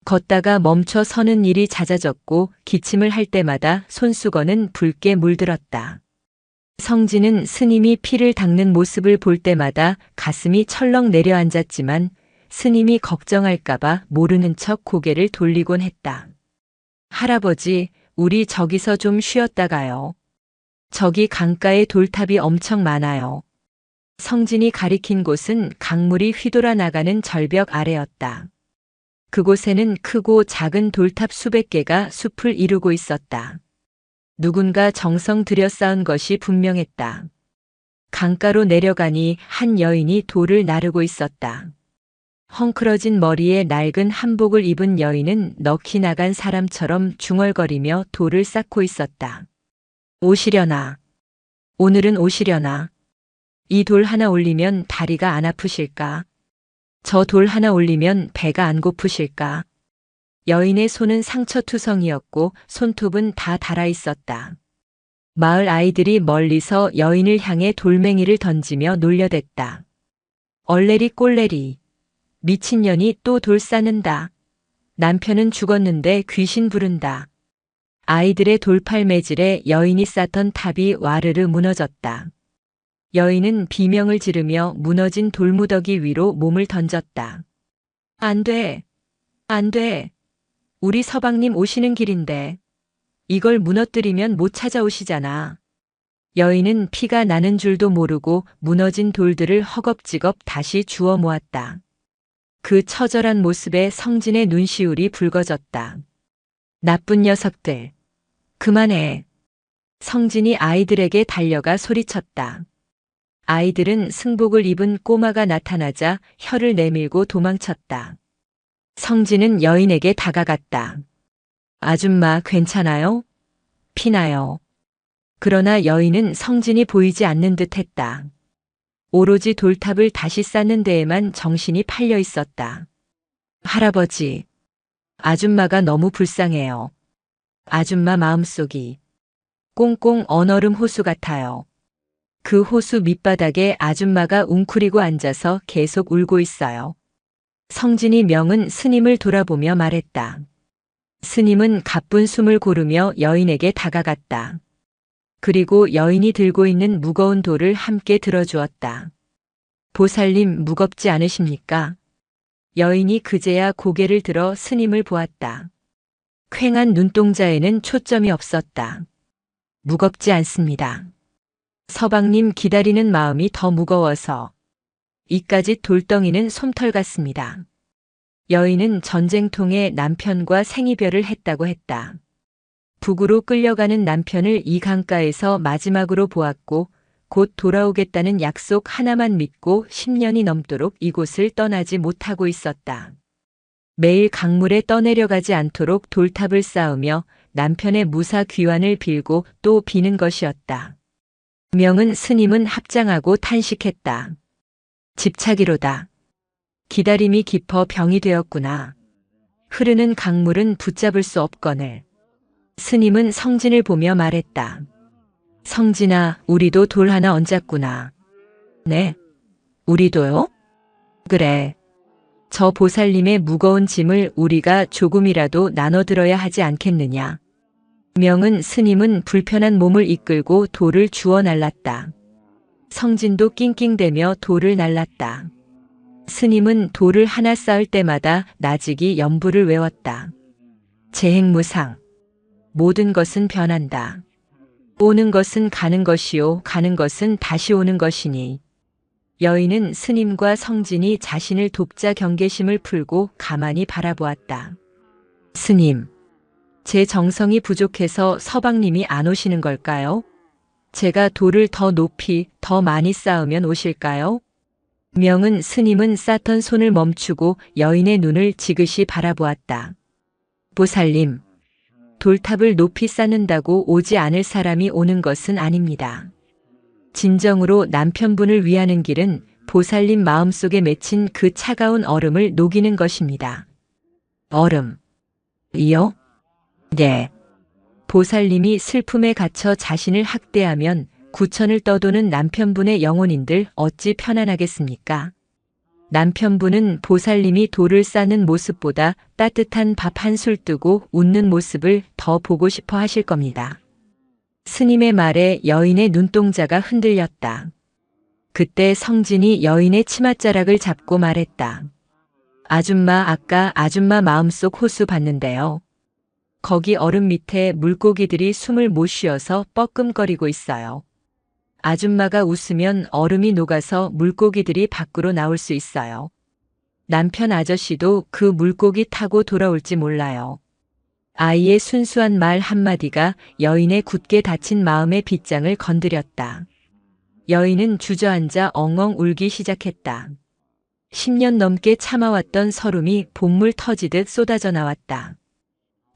걷다가 멈춰 서는 일이 잦아졌고 기침을 할 때마다 손수건은 붉게 물들었다. 성진은 스님이 피를 닦는 모습을 볼 때마다 가슴이 철렁 내려앉았지만 스님이 걱정할까봐 모르는 척 고개를 돌리곤 했다. 할아버지, 우리 저기서 좀 쉬었다 가요. 저기 강가에 돌탑이 엄청 많아요. 성진이 가리킨 곳은 강물이 휘돌아 나가는 절벽 아래였다. 그곳에는 크고 작은 돌탑 수백 개가 숲을 이루고 있었다. 누군가 정성 들여 쌓은 것이 분명했다. 강가로 내려가니 한 여인이 돌을 나르고 있었다. 헝클어진 머리에 낡은 한복을 입은 여인은 넋이 나간 사람처럼 중얼거리며 돌을 쌓고 있었다. 오시려나. 오늘은 오시려나. 이 돌 하나 올리면 다리가 안 아프실까? 저 돌 하나 올리면 배가 안 고프실까? 여인의 손은 상처투성이었고 손톱은 다 닳아 있었다. 마을 아이들이 멀리서 여인을 향해 돌멩이를 던지며 놀려댔다. 얼레리 꼴레리. 미친년이 또 돌 쌓는다. 남편은 죽었는데 귀신 부른다. 아이들의 돌팔 매질에 여인이 쌓던 탑이 와르르 무너졌다. 여인은 비명을 지르며 무너진 돌무더기 위로 몸을 던졌다. 안 돼. 안 돼. 우리 서방님 오시는 길인데. 이걸 무너뜨리면 못 찾아오시잖아. 여인은 피가 나는 줄도 모르고 무너진 돌들을 허겁지겁 다시 주워 모았다. 그 처절한 모습에 성진의 눈시울이 붉어졌다. 나쁜 녀석들. 그만해. 성진이 아이들에게 달려가 소리쳤다. 아이들은 승복을 입은 꼬마가 나타나자 혀를 내밀고 도망쳤다. 성진은 여인에게 다가갔다. 아줌마 괜찮아요? 피나요. 그러나 여인은 성진이 보이지 않는 듯 했다. 오로지 돌탑을 다시 쌓는 데에만 정신이 팔려 있었다. 할아버지, 아줌마가 너무 불쌍해요. 아줌마 마음속이 꽁꽁 얼얼음 호수 같아요. 그 호수 밑바닥에 아줌마가 웅크리고 앉아서 계속 울고 있어요. 성진이 명은 스님을 돌아보며 말했다. 스님은 가쁜 숨을 고르며 여인에게 다가갔다. 그리고 여인이 들고 있는 무거운 돌을 함께 들어주었다. 보살님 무겁지 않으십니까? 여인이 그제야 고개를 들어 스님을 보았다. 퀭한 눈동자에는 초점이 없었다. 무겁지 않습니다. 서방님 기다리는 마음이 더 무거워서. 이까지 돌덩이는 솜털 같습니다. 여인은 전쟁통에 남편과 생이별을 했다고 했다. 북으로 끌려가는 남편을 이 강가에서 마지막으로 보았고 곧 돌아오겠다는 약속 하나만 믿고 10년이 넘도록 이곳을 떠나지 못하고 있었다. 매일 강물에 떠내려가지 않도록 돌탑을 쌓으며 남편의 무사 귀환을 빌고 또 비는 것이었다. 명은 스님은 합장하고 탄식했다. 집착이로다. 기다림이 깊어 병이 되었구나. 흐르는 강물은 붙잡을 수 없거늘. 스님은 성진을 보며 말했다. 성진아, 우리도 돌 하나 얹었구나. 네, 우리도요? 그래. 저 보살님의 무거운 짐을 우리가 조금이라도 나눠들어야 하지 않겠느냐. 명은 스님은 불편한 몸을 이끌고 돌을 주워 날랐다. 성진도 낑낑대며 돌을 날랐다. 스님은 돌을 하나 쌓을 때마다 나직이 연부를 외웠다. 재행무상. 모든 것은 변한다. 오는 것은 가는 것이요, 가는 것은 다시 오는 것이니. 여인은 스님과 성진이 자신을 돕자 경계심을 풀고 가만히 바라보았다. 스님, 제 정성이 부족해서 서방님이 안 오시는 걸까요? 제가 돌을 더 높이, 더 많이 쌓으면 오실까요? 명은 스님은 쌓던 손을 멈추고 여인의 눈을 지그시 바라보았다. 보살님, 돌탑을 높이 쌓는다고 오지 않을 사람이 오는 것은 아닙니다. 진정으로 남편분을 위하는 길은 보살님 마음속에 맺힌 그 차가운 얼음을 녹이는 것입니다. 얼음. 이요? 네. 보살님이 슬픔에 갇혀 자신을 학대하면 구천을 떠도는 남편분의 영혼인들 어찌 편안하겠습니까? 남편분은 보살님이 돌을 쌓는 모습보다 따뜻한 밥 한 술 뜨고 웃는 모습을 더 보고 싶어 하실 겁니다. 스님의 말에 여인의 눈동자가 흔들렸다. 그때 성진이 여인의 치맛자락을 잡고 말했다. 아줌마, 아까 아줌마 마음속 호수 봤는데요. 거기 얼음 밑에 물고기들이 숨을 못 쉬어서 뻐끔거리고 있어요. 아줌마가 웃으면 얼음이 녹아서 물고기들이 밖으로 나올 수 있어요. 남편 아저씨도 그 물고기 타고 돌아올지 몰라요. 아이의 순수한 말 한마디가 여인의 굳게 닫힌 마음의 빗장을 건드렸다. 여인은 주저앉아 엉엉 울기 시작했다. 10년 넘게 참아왔던 서름이 본물 터지듯 쏟아져 나왔다.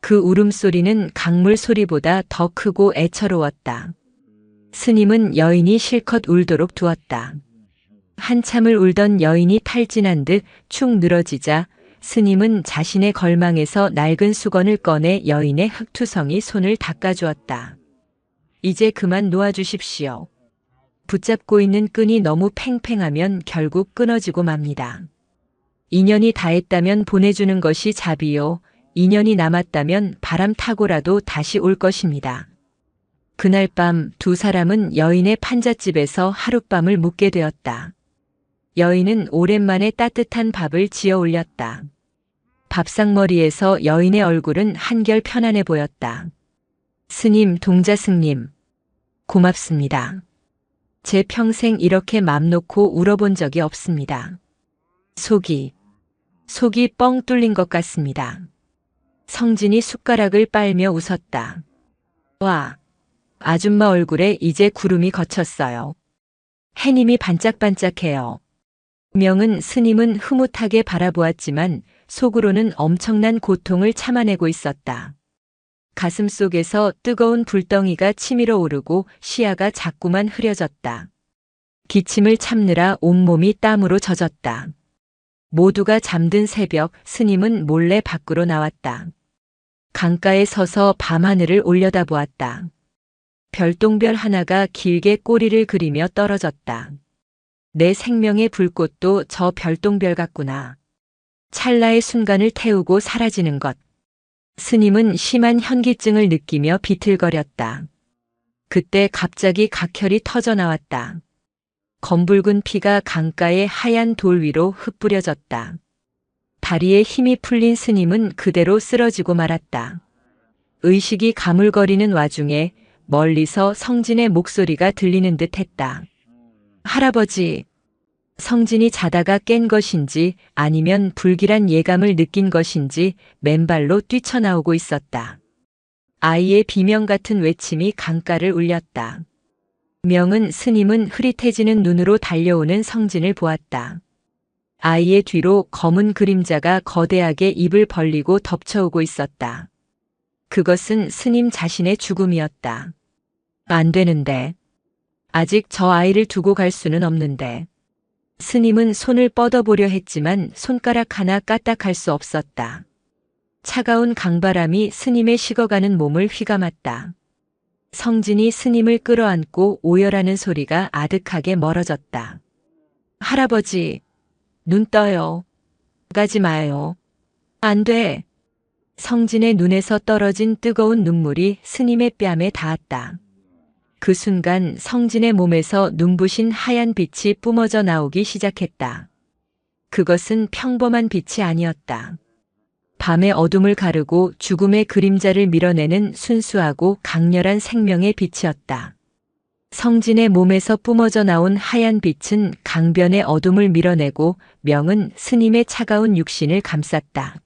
그 울음소리는 강물 소리보다 더 크고 애처로웠다. 스님은 여인이 실컷 울도록 두었다. 한참을 울던 여인이 탈진한 듯 축 늘어지자 스님은 자신의 걸망에서 낡은 수건을 꺼내 여인의 흙투성이 손을 닦아주었다. 이제 그만 놓아주십시오. 붙잡고 있는 끈이 너무 팽팽하면 결국 끊어지고 맙니다. 인연이 다했다면 보내주는 것이 자비요. 인연이 남았다면 바람 타고라도 다시 올 것입니다. 그날 밤 두 사람은 여인의 판잣집에서 하룻밤을 묵게 되었다. 여인은 오랜만에 따뜻한 밥을 지어 올렸다. 밥상머리에서 여인의 얼굴은 한결 편안해 보였다. 스님, 동자승님, 고맙습니다. 제 평생 이렇게 맘 놓고 울어본 적이 없습니다. 속이 뻥 뚫린 것 같습니다. 성진이 숟가락을 빨며 웃었다. 와, 아줌마 얼굴에 이제 구름이 걷혔어요. 해님이 반짝반짝해요. 명은 스님은 흐뭇하게 바라보았지만 속으로는 엄청난 고통을 참아내고 있었다. 가슴 속에서 뜨거운 불덩이가 치밀어 오르고 시야가 자꾸만 흐려졌다. 기침을 참느라 온몸이 땀으로 젖었다. 모두가 잠든 새벽, 스님은 몰래 밖으로 나왔다. 강가에 서서 밤하늘을 올려다보았다. 별똥별 하나가 길게 꼬리를 그리며 떨어졌다. 내 생명의 불꽃도 저 별똥별 같구나. 찰나의 순간을 태우고 사라지는 것. 스님은 심한 현기증을 느끼며 비틀거렸다. 그때 갑자기 각혈이 터져 나왔다. 검붉은 피가 강가의 하얀 돌 위로 흩뿌려졌다. 다리에 힘이 풀린 스님은 그대로 쓰러지고 말았다. 의식이 가물거리는 와중에 멀리서 성진의 목소리가 들리는 듯 했다. 할아버지. 성진이 자다가 깬 것인지 아니면 불길한 예감을 느낀 것인지 맨발로 뛰쳐나오고 있었다. 아이의 비명 같은 외침이 강가를 울렸다. 명은 스님은 흐릿해지는 눈으로 달려오는 성진을 보았다. 아이의 뒤로 검은 그림자가 거대하게 입을 벌리고 덮쳐오고 있었다. 그것은 스님 자신의 죽음이었다. 안 되는데. 아직 저 아이를 두고 갈 수는 없는데. 스님은 손을 뻗어보려 했지만 손가락 하나 까딱할 수 없었다. 차가운 강바람이 스님의 식어가는 몸을 휘감았다. 성진이 스님을 끌어안고 오열하는 소리가 아득하게 멀어졌다. 할아버지, 눈 떠요. 가지 마요. 안 돼. 성진의 눈에서 떨어진 뜨거운 눈물이 스님의 뺨에 닿았다. 그 순간 성진의 몸에서 눈부신 하얀 빛이 뿜어져 나오기 시작했다. 그것은 평범한 빛이 아니었다. 밤의 어둠을 가르고 죽음의 그림자를 밀어내는 순수하고 강렬한 생명의 빛이었다. 성진의 몸에서 뿜어져 나온 하얀 빛은 강변의 어둠을 밀어내고 명은 스님의 차가운 육신을 감쌌다.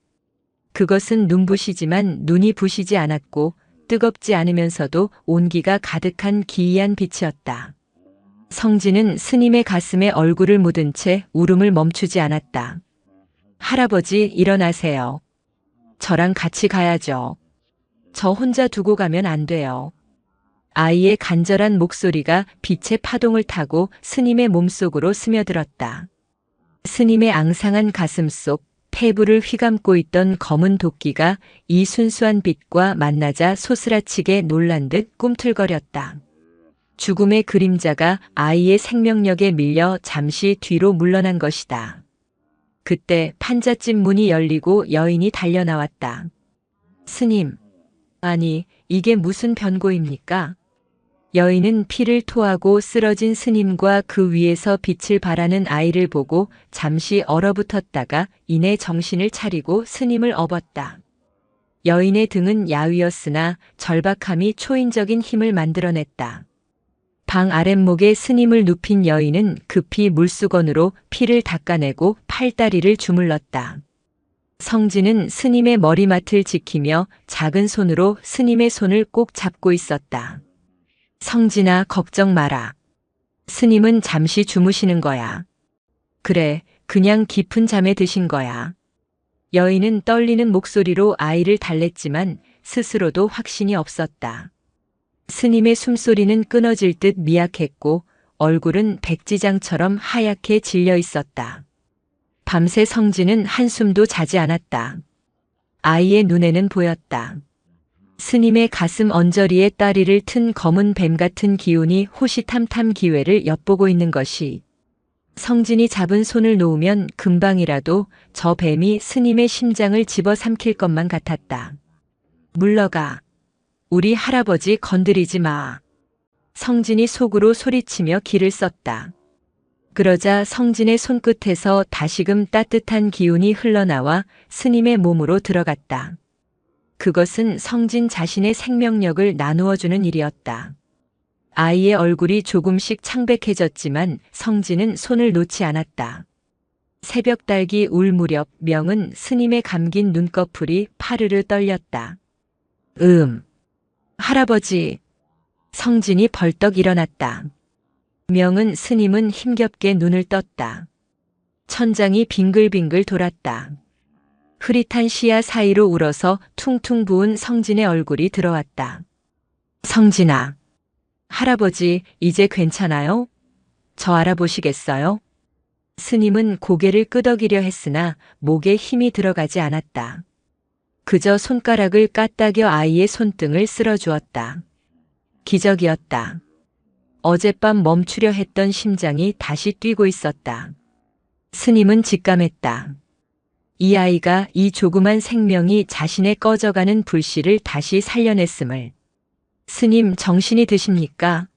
그것은 눈부시지만 눈이 부시지 않았고 뜨겁지 않으면서도 온기가 가득한 기이한 빛이었다. 성진은 스님의 가슴에 얼굴을 묻은 채 울음을 멈추지 않았다. 할아버지, 일어나세요. 저랑 같이 가야죠. 저 혼자 두고 가면 안 돼요. 아이의 간절한 목소리가 빛의 파동을 타고 스님의 몸속으로 스며들었다. 스님의 앙상한 가슴 속 폐부를 휘감고 있던 검은 도끼가 이 순수한 빛과 만나자 소스라치게 놀란 듯 꿈틀거렸다. 죽음의 그림자가 아이의 생명력에 밀려 잠시 뒤로 물러난 것이다. 그때 판잣집 문이 열리고 여인이 달려나왔다. 스님, 아니, 이게 무슨 변고입니까? 여인은 피를 토하고 쓰러진 스님과 그 위에서 빛을 발하는 아이를 보고 잠시 얼어붙었다가 이내 정신을 차리고 스님을 업었다. 여인의 등은 야위었으나 절박함이 초인적인 힘을 만들어냈다. 방 아랫목에 스님을 눕힌 여인은 급히 물수건으로 피를 닦아내고 팔다리를 주물렀다. 성진은 스님의 머리맡을 지키며 작은 손으로 스님의 손을 꼭 잡고 있었다. 성진아, 걱정 마라. 스님은 잠시 주무시는 거야. 그래, 그냥 깊은 잠에 드신 거야. 여인은 떨리는 목소리로 아이를 달랬지만 스스로도 확신이 없었다. 스님의 숨소리는 끊어질 듯 미약했고 얼굴은 백지장처럼 하얗게 질려 있었다. 밤새 성진은 한숨도 자지 않았다. 아이의 눈에는 보였다. 스님의 가슴 언저리에 다리를 튼 검은 뱀 같은 기운이 호시탐탐 기회를 엿보고 있는 것이. 성진이 잡은 손을 놓으면 금방이라도 저 뱀이 스님의 심장을 집어삼킬 것만 같았다. 물러가. 우리 할아버지 건드리지 마. 성진이 속으로 소리치며 기를 썼다. 그러자 성진의 손끝에서 다시금 따뜻한 기운이 흘러나와 스님의 몸으로 들어갔다. 그것은 성진 자신의 생명력을 나누어주는 일이었다. 아이의 얼굴이 조금씩 창백해졌지만 성진은 손을 놓지 않았다. 새벽 달기 울 무렵 명은 스님의 감긴 눈꺼풀이 파르르 떨렸다. 할아버지. 성진이 벌떡 일어났다. 명은 스님은 힘겹게 눈을 떴다. 천장이 빙글빙글 돌았다. 흐릿한 시야 사이로 울어서 퉁퉁 부은 성진의 얼굴이 들어왔다. 성진아. 할아버지, 이제 괜찮아요? 저 알아보시겠어요? 스님은 고개를 끄덕이려 했으나 목에 힘이 들어가지 않았다. 그저 손가락을 까딱여 아이의 손등을 쓸어주었다. 기적이었다. 어젯밤 멈추려 했던 심장이 다시 뛰고 있었다. 스님은 직감했다. 이 아이가, 이 조그만 생명이 자신의 꺼져가는 불씨를 다시 살려냈음을. 스님, 정신이 드십니까?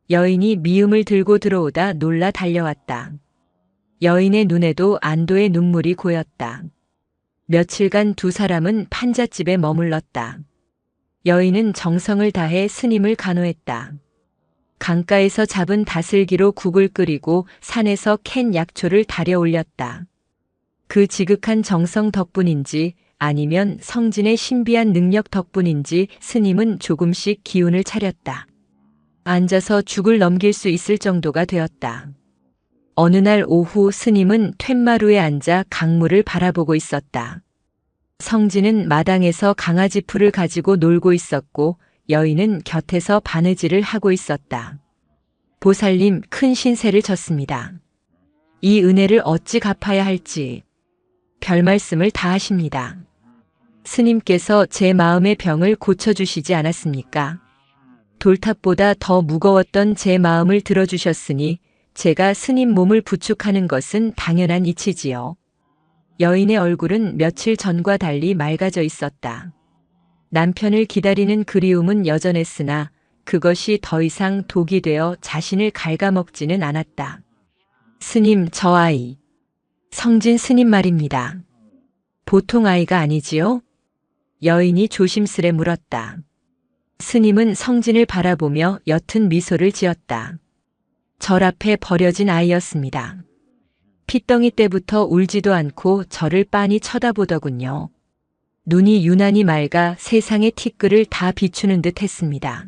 여인이 미음을 들고 들어오다 놀라 달려왔다. 여인의 눈에도 안도의 눈물이 고였다. 며칠간 두 사람은 판잣집에 머물렀다. 여인은 정성을 다해 스님을 간호했다. 강가에서 잡은 다슬기로 국을 끓이고 산에서 캔 약초를 달여 올렸다. 그 지극한 정성 덕분인지 아니면 성진의 신비한 능력 덕분인지 스님은 조금씩 기운을 차렸다. 앉아서 죽을 넘길 수 있을 정도가 되었다. 어느 날 오후 스님은 툇마루에 앉아 강물을 바라보고 있었다. 성진은 마당에서 강아지 풀을 가지고 놀고 있었고 여인은 곁에서 바느질을 하고 있었다. 보살님, 큰 신세를 졌습니다. 이 은혜를 어찌 갚아야 할지 별 말씀을 다 하십니다. 스님께서 제 마음의 병을 고쳐주시지 않았습니까? 돌탑보다 더 무거웠던 제 마음을 들어주셨으니 제가 스님 몸을 부축하는 것은 당연한 이치지요. 여인의 얼굴은 며칠 전과 달리 맑아져 있었다. 남편을 기다리는 그리움은 여전했으나 그것이 더 이상 독이 되어 자신을 갉아먹지는 않았다. 스님, 저 아이. 성진 스님 말입니다. 보통 아이가 아니지요? 여인이 조심스레 물었다. 스님은 성진을 바라보며 옅은 미소를 지었다. 절 앞에 버려진 아이였습니다. 핏덩이 때부터 울지도 않고 저를 빤히 쳐다보더군요. 눈이 유난히 맑아 세상의 티끌을 다 비추는 듯 했습니다.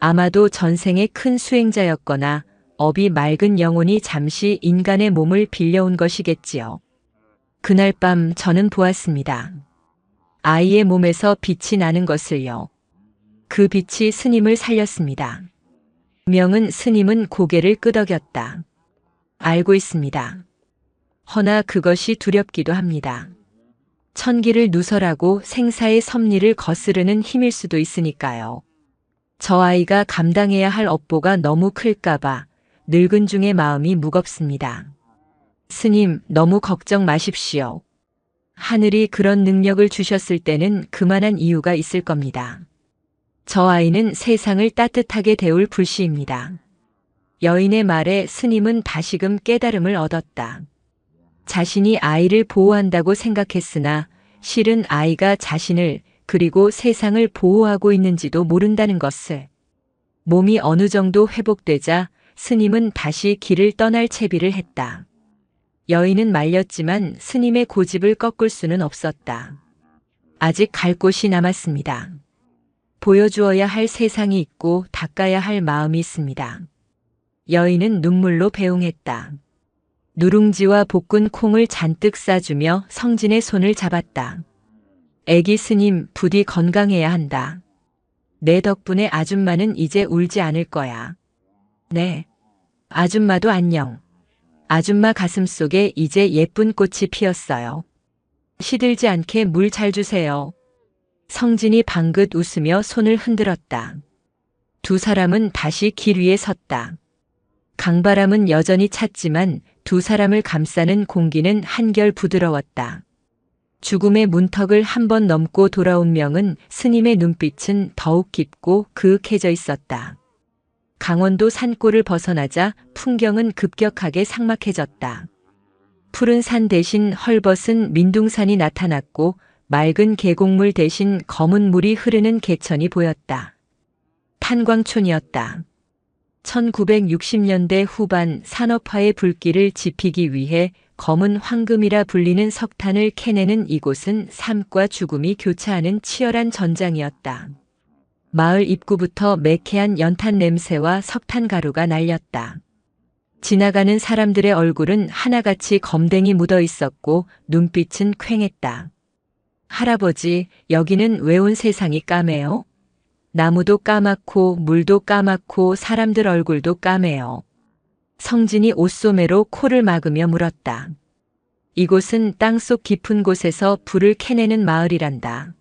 아마도 전생의 큰 수행자였거나 업이 맑은 영혼이 잠시 인간의 몸을 빌려온 것이겠지요. 그날 밤 저는 보았습니다. 아이의 몸에서 빛이 나는 것을요. 그 빛이 스님을 살렸습니다. 명은 스님은 고개를 끄덕였다. 알고 있습니다. 허나 그것이 두렵기도 합니다. 천기를 누설하고 생사의 섭리를 거스르는 힘일 수도 있으니까요. 저 아이가 감당해야 할 업보가 너무 클까봐 늙은 중의 마음이 무겁습니다. 스님, 너무 걱정 마십시오. 하늘이 그런 능력을 주셨을 때는 그만한 이유가 있을 겁니다. 저 아이는 세상을 따뜻하게 데울 불씨입니다. 여인의 말에 스님은 다시금 깨달음을 얻었다. 자신이 아이를 보호한다고 생각했으나 실은 아이가 자신을 그리고 세상을 보호하고 있는지도 모른다는 것을. 몸이 어느 정도 회복되자 스님은 다시 길을 떠날 채비를 했다. 여인은 말렸지만 스님의 고집을 꺾을 수는 없었다. 아직 갈 곳이 남았습니다. 보여주어야 할 세상이 있고 닦아야 할 마음이 있습니다. 여인은 눈물로 배웅했다. 누룽지와 볶은 콩을 잔뜩 싸주며 성진의 손을 잡았다. 애기 스님, 부디 건강해야 한다. 내 덕분에 아줌마는 이제 울지 않을 거야. 네. 아줌마도 안녕. 아줌마 가슴속에 이제 예쁜 꽃이 피었어요. 시들지 않게 물 잘 주세요. 성진이 방긋 웃으며 손을 흔들었다. 두 사람은 다시 길 위에 섰다. 강바람은 여전히 찼지만 두 사람을 감싸는 공기는 한결 부드러웠다. 죽음의 문턱을 한 번 넘고 돌아온 명은 스님의 눈빛은 더욱 깊고 그윽해져 있었다. 강원도 산골을 벗어나자 풍경은 급격하게 삭막해졌다. 푸른 산 대신 헐벗은 민둥산이 나타났고 맑은 계곡물 대신 검은 물이 흐르는 개천이 보였다. 탄광촌이었다. 1960년대 후반 산업화의 불길을 지피기 위해 검은 황금이라 불리는 석탄을 캐내는 이곳은 삶과 죽음이 교차하는 치열한 전장이었다. 마을 입구부터 매캐한 연탄 냄새와 석탄 가루가 날렸다. 지나가는 사람들의 얼굴은 하나같이 검댕이 묻어 있었고 눈빛은 퀭했다. 할아버지, 여기는 왜 온 세상이 까매요? 나무도 까맣고 물도 까맣고 사람들 얼굴도 까매요. 성진이 옷소매로 코를 막으며 물었다. 이곳은 땅속 깊은 곳에서 불을 캐내는 마을이란다.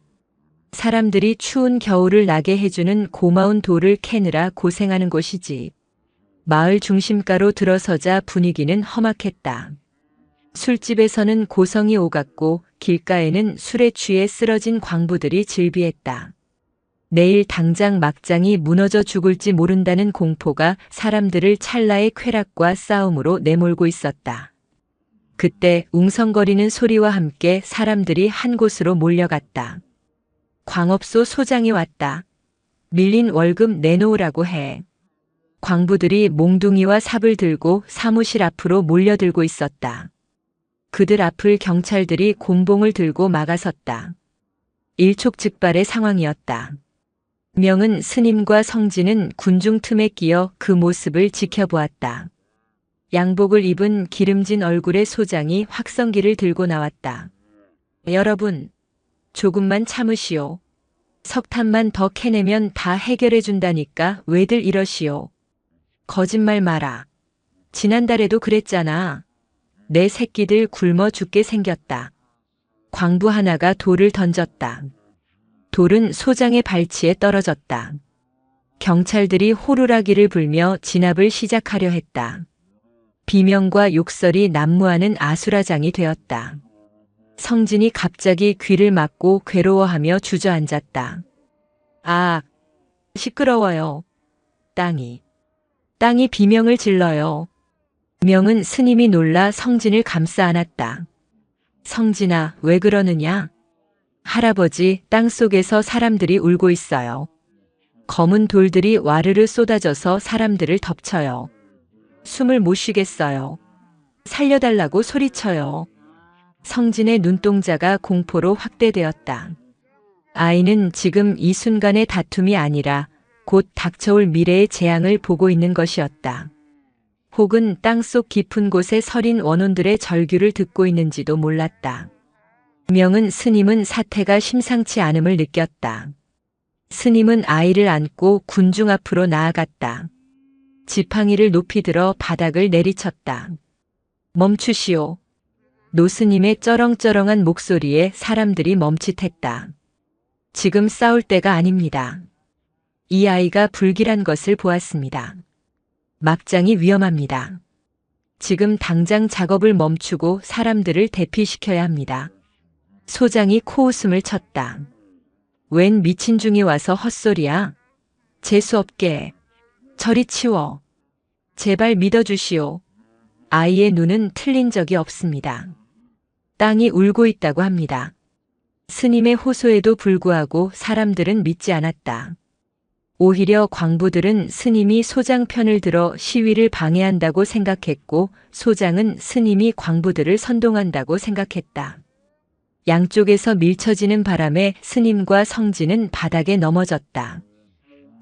사람들이 추운 겨울을 나게 해주는 고마운 돌을 캐느라 고생하는 곳이지. 마을 중심가로 들어서자 분위기는 험악했다. 술집에서는 고성이 오갔고 길가에는 술에 취해 쓰러진 광부들이 즐비했다. 내일 당장 막장이 무너져 죽을지 모른다는 공포가 사람들을 찰나의 쾌락과 싸움으로 내몰고 있었다. 그때 웅성거리는 소리와 함께 사람들이 한 곳으로 몰려갔다. 광업소 소장이 왔다. 밀린 월급 내놓으라고 해. 광부들이 몽둥이와 삽을 들고 사무실 앞으로 몰려들고 있었다. 그들 앞을 경찰들이 곤봉을 들고 막아섰다. 일촉즉발의 상황이었다. 명은 스님과 성진은 군중 틈에 끼어 그 모습을 지켜보았다. 양복을 입은 기름진 얼굴의 소장이 확성기를 들고 나왔다. 여러분, 조금만 참으시오. 석탄만 더 캐내면 다 해결해 준다니까 왜들 이러시오. 거짓말 마라. 지난달에도 그랬잖아. 내 새끼들 굶어 죽게 생겼다. 광부 하나가 돌을 던졌다. 돌은 소장의 발치에 떨어졌다. 경찰들이 호루라기를 불며 진압을 시작하려 했다. 비명과 욕설이 난무하는 아수라장이 되었다. 성진이 갑자기 귀를 막고 괴로워하며 주저앉았다. 아, 시끄러워요. 땅이 비명을 질러요. 명은 스님이 놀라 성진을 감싸 안았다. 성진아, 왜 그러느냐? 할아버지, 땅속에서 사람들이 울고 있어요. 검은 돌들이 와르르 쏟아져서 사람들을 덮쳐요. 숨을 못 쉬겠어요. 살려달라고 소리쳐요. 성진의 눈동자가 공포로 확대되었다. 아이는 지금 이 순간의 다툼이 아니라 곧 닥쳐올 미래의 재앙을 보고 있는 것이었다. 혹은 땅속 깊은 곳에 서린 원혼들의 절규를 듣고 있는지도 몰랐다. 명은 스님은 사태가 심상치 않음을 느꼈다. 스님은 아이를 안고 군중 앞으로 나아갔다. 지팡이를 높이 들어 바닥을 내리쳤다. 멈추시오. 노스님의 쩌렁쩌렁한 목소리에 사람들이 멈칫했다. 지금 싸울 때가 아닙니다. 이 아이가 불길한 것을 보았습니다. 막장이 위험합니다. 지금 당장 작업을 멈추고 사람들을 대피시켜야 합니다. 소장이 코웃음을 쳤다. 웬 미친 중이 와서 헛소리야? 재수없게. 저리 치워. 제발 믿어주시오. 아이의 눈은 틀린 적이 없습니다. 땅이 울고 있다고 합니다. 스님의 호소에도 불구하고 사람들은 믿지 않았다. 오히려 광부들은 스님이 소장 편을 들어 시위를 방해한다고 생각했고 소장은 스님이 광부들을 선동한다고 생각했다. 양쪽에서 밀쳐지는 바람에 스님과 성진은 바닥에 넘어졌다.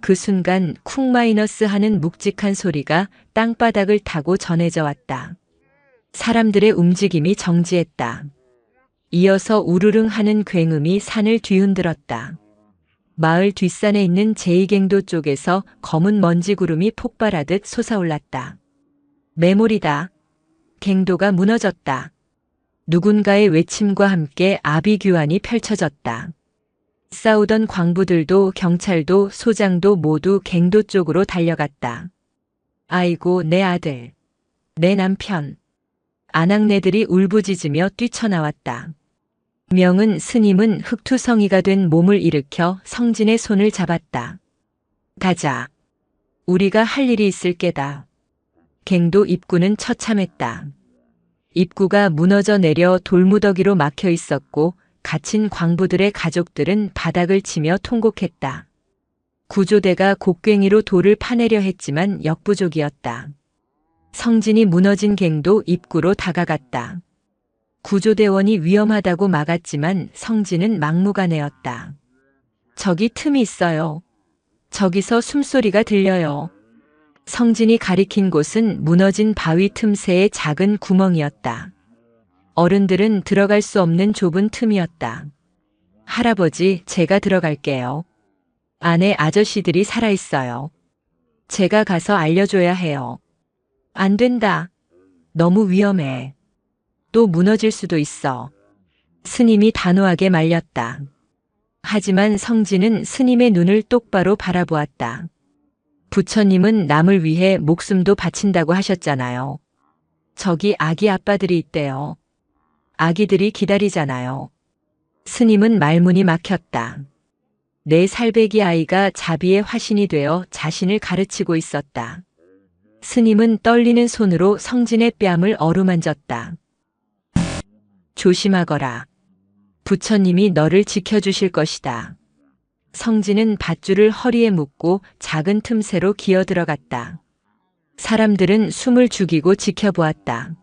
그 순간 쿵 마이너스 하는 묵직한 소리가 땅바닥을 타고 전해져 왔다. 사람들의 움직임이 정지했다. 이어서 우르릉 하는 굉음이 산을 뒤흔들었다. 마을 뒷산에 있는 제2갱도 쪽에서 검은 먼지 구름이 폭발하듯 솟아올랐다. 매몰이다. 갱도가 무너졌다. 누군가의 외침과 함께 아비규환이 펼쳐졌다. 싸우던 광부들도 경찰도 소장도 모두 갱도 쪽으로 달려갔다. 아이고 내 아들, 내 남편. 아낙네들이 울부짖으며 뛰쳐나왔다. 명은 스님은 흑투성이가 된 몸을 일으켜 성진의 손을 잡았다. 가자. 우리가 할 일이 있을 게다. 갱도 입구는 처참했다. 입구가 무너져 내려 돌무더기로 막혀 있었고 갇힌 광부들의 가족들은 바닥을 치며 통곡했다. 구조대가 곡괭이로 돌을 파내려 했지만 역부족이었다. 성진이 무너진 갱도 입구로 다가갔다. 구조대원이 위험하다고 막았지만 성진은 막무가내였다. 저기 틈이 있어요. 저기서 숨소리가 들려요. 성진이 가리킨 곳은 무너진 바위 틈새의 작은 구멍이었다. 어른들은 들어갈 수 없는 좁은 틈이었다. 할아버지, 제가 들어갈게요. 안에 아저씨들이 살아있어요. 제가 가서 알려줘야 해요. 안 된다. 너무 위험해. 또 무너질 수도 있어. 스님이 단호하게 말렸다. 하지만 성진은 스님의 눈을 똑바로 바라보았다. 부처님은 남을 위해 목숨도 바친다고 하셨잖아요. 저기 아기 아빠들이 있대요. 아기들이 기다리잖아요. 스님은 말문이 막혔다. 4살배기 아이가 자비의 화신이 되어 자신을 가르치고 있었다. 스님은 떨리는 손으로 성진의 뺨을 어루만졌다. 조심하거라. 부처님이 너를 지켜주실 것이다. 성진은 밧줄을 허리에 묶고 작은 틈새로 기어 들어갔다. 사람들은 숨을 죽이고 지켜보았다.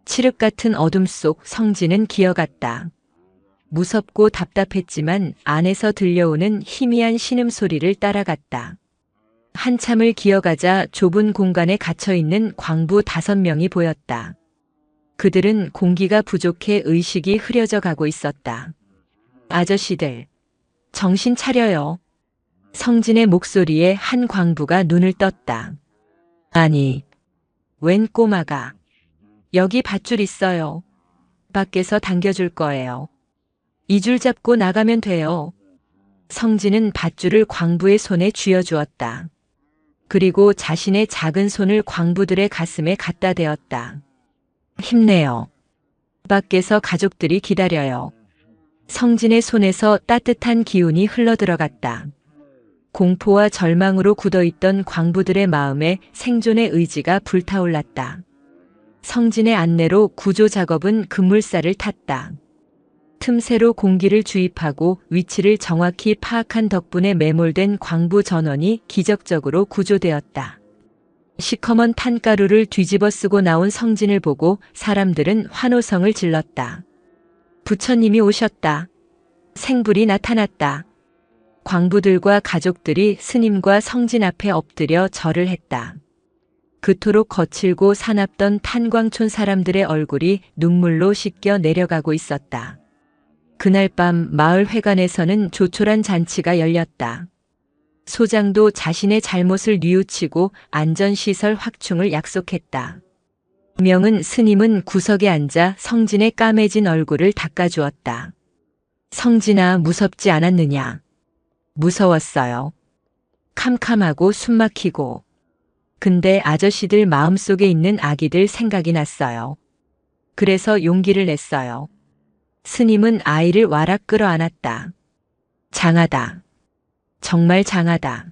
칠흑 같은 어둠 속 성진은 기어갔다. 무섭고 답답했지만 안에서 들려오는 희미한 신음소리를 따라갔다. 한참을 기어가자 좁은 공간에 갇혀있는 광부 5명이 보였다. 그들은 공기가 부족해 의식이 흐려져 가고 있었다. 아저씨들, 정신 차려요. 성진의 목소리에 한 광부가 눈을 떴다. 아니, 웬 꼬마가. 여기 밧줄 있어요. 밖에서 당겨줄 거예요. 이 줄 잡고 나가면 돼요. 성진은 밧줄을 광부의 손에 쥐어주었다. 그리고 자신의 작은 손을 광부들의 가슴에 갖다 대었다. 힘내요. 밖에서 가족들이 기다려요. 성진의 손에서 따뜻한 기운이 흘러들어갔다. 공포와 절망으로 굳어있던 광부들의 마음에 생존의 의지가 불타올랐다. 성진의 안내로 구조 작업은 급물살을 탔다. 틈새로 공기를 주입하고 위치를 정확히 파악한 덕분에 매몰된 광부 전원이 기적적으로 구조되었다. 시커먼 탄가루를 뒤집어 쓰고 나온 성진을 보고 사람들은 환호성을 질렀다. 부처님이 오셨다. 생불이 나타났다. 광부들과 가족들이 스님과 성진 앞에 엎드려 절을 했다. 그토록 거칠고 사납던 탄광촌 사람들의 얼굴이 눈물로 씻겨 내려가고 있었다. 그날 밤 마을 회관에서는 조촐한 잔치가 열렸다. 소장도 자신의 잘못을 뉘우치고 안전시설 확충을 약속했다. 명은 스님은 구석에 앉아 성진의 까매진 얼굴을 닦아주었다. 성진아, 무섭지 않았느냐? 무서웠어요. 캄캄하고 숨막히고. 근데 아저씨들 마음속에 있는 아기들 생각이 났어요. 그래서 용기를 냈어요. 스님은 아이를 와락 끌어안았다. 장하다. 정말 장하다.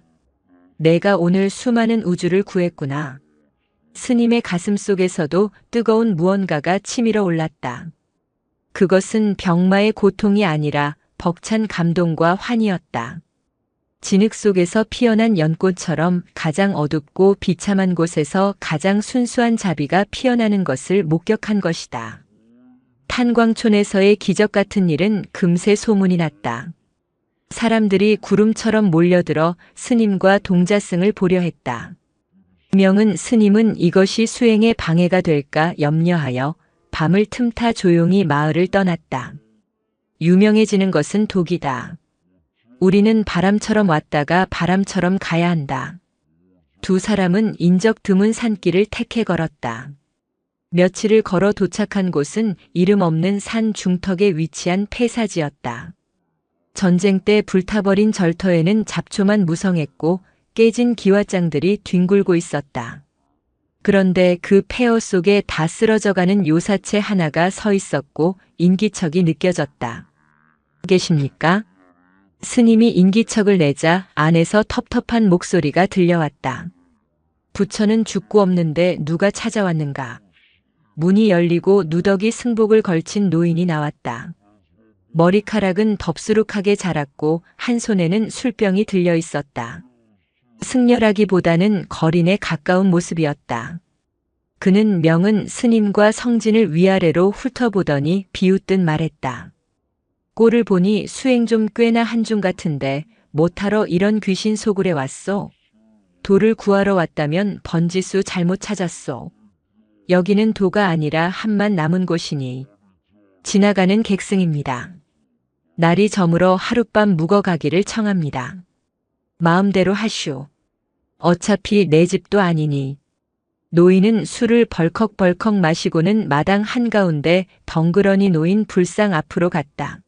내가 오늘 수많은 우주를 구했구나. 스님의 가슴 속에서도 뜨거운 무언가가 치밀어 올랐다. 그것은 병마의 고통이 아니라 벅찬 감동과 환희였다. 진흙 속에서 피어난 연꽃처럼 가장 어둡고 비참한 곳에서 가장 순수한 자비가 피어나는 것을 목격한 것이다. 탄광촌에서의 기적 같은 일은 금세 소문이 났다. 사람들이 구름처럼 몰려들어 스님과 동자승을 보려 했다. 명은 스님은 이것이 수행에 방해가 될까 염려하여 밤을 틈타 조용히 마을을 떠났다. 유명해지는 것은 독이다. 우리는 바람처럼 왔다가 바람처럼 가야 한다. 2 사람은 인적 드문 산길을 택해 걸었다. 며칠을 걸어 도착한 곳은 이름 없는 산 중턱에 위치한 폐사지였다. 전쟁 때 불타버린 절터에는 잡초만 무성했고 깨진 기와장들이 뒹굴고 있었다. 그런데 그 폐허 속에 다 쓰러져가는 요사체 하나가 서 있었고 인기척이 느껴졌다. 계십니까? 스님이 인기척을 내자 안에서 텁텁한 목소리가 들려왔다. 부처는 죽고 없는데 누가 찾아왔는가? 문이 열리고 누더기 승복을 걸친 노인이 나왔다. 머리카락은 덥수룩하게 자랐고 한 손에는 술병이 들려 있었다. 승려라기보다는 거린에 가까운 모습이었다. 그는 명은 스님과 성진을 위아래로 훑어보더니 비웃듯 말했다. 꼴을 보니 수행 좀 꽤나 한중 같은데 못하러 이런 귀신 소굴에 왔소? 돌을 구하러 왔다면 번지수 잘못 찾았소. 여기는 도가 아니라 함만 남은 곳이니. 지나가는 객승입니다. 날이 저물어 하룻밤 묵어가기를 청합니다. 마음대로 하슈. 어차피 내 집도 아니니. 노인은 술을 벌컥벌컥 마시고는 마당 한가운데 덩그러니 놓인 불상 앞으로 갔다.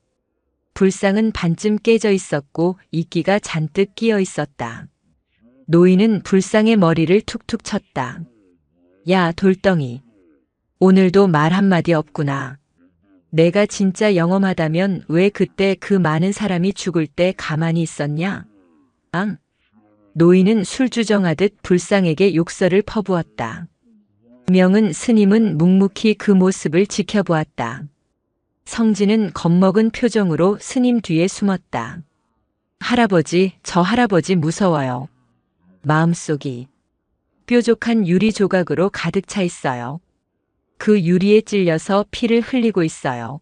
불상은 반쯤 깨져 있었고 이끼가 잔뜩 끼어 있었다. 노인은 불상의 머리를 툭툭 쳤다. 야, 돌덩이. 오늘도 말 한마디 없구나. 내가 진짜 영험하다면 왜 그때 그 많은 사람이 죽을 때 가만히 있었냐? 앙. 노인은 술주정하듯 불상에게 욕설을 퍼부었다. 명은 스님은 묵묵히 그 모습을 지켜보았다. 성진은 겁먹은 표정으로 스님 뒤에 숨었다. 할아버지, 저 할아버지 무서워요. 마음속이 뾰족한 유리 조각으로 가득 차 있어요. 그 유리에 찔려서 피를 흘리고 있어요.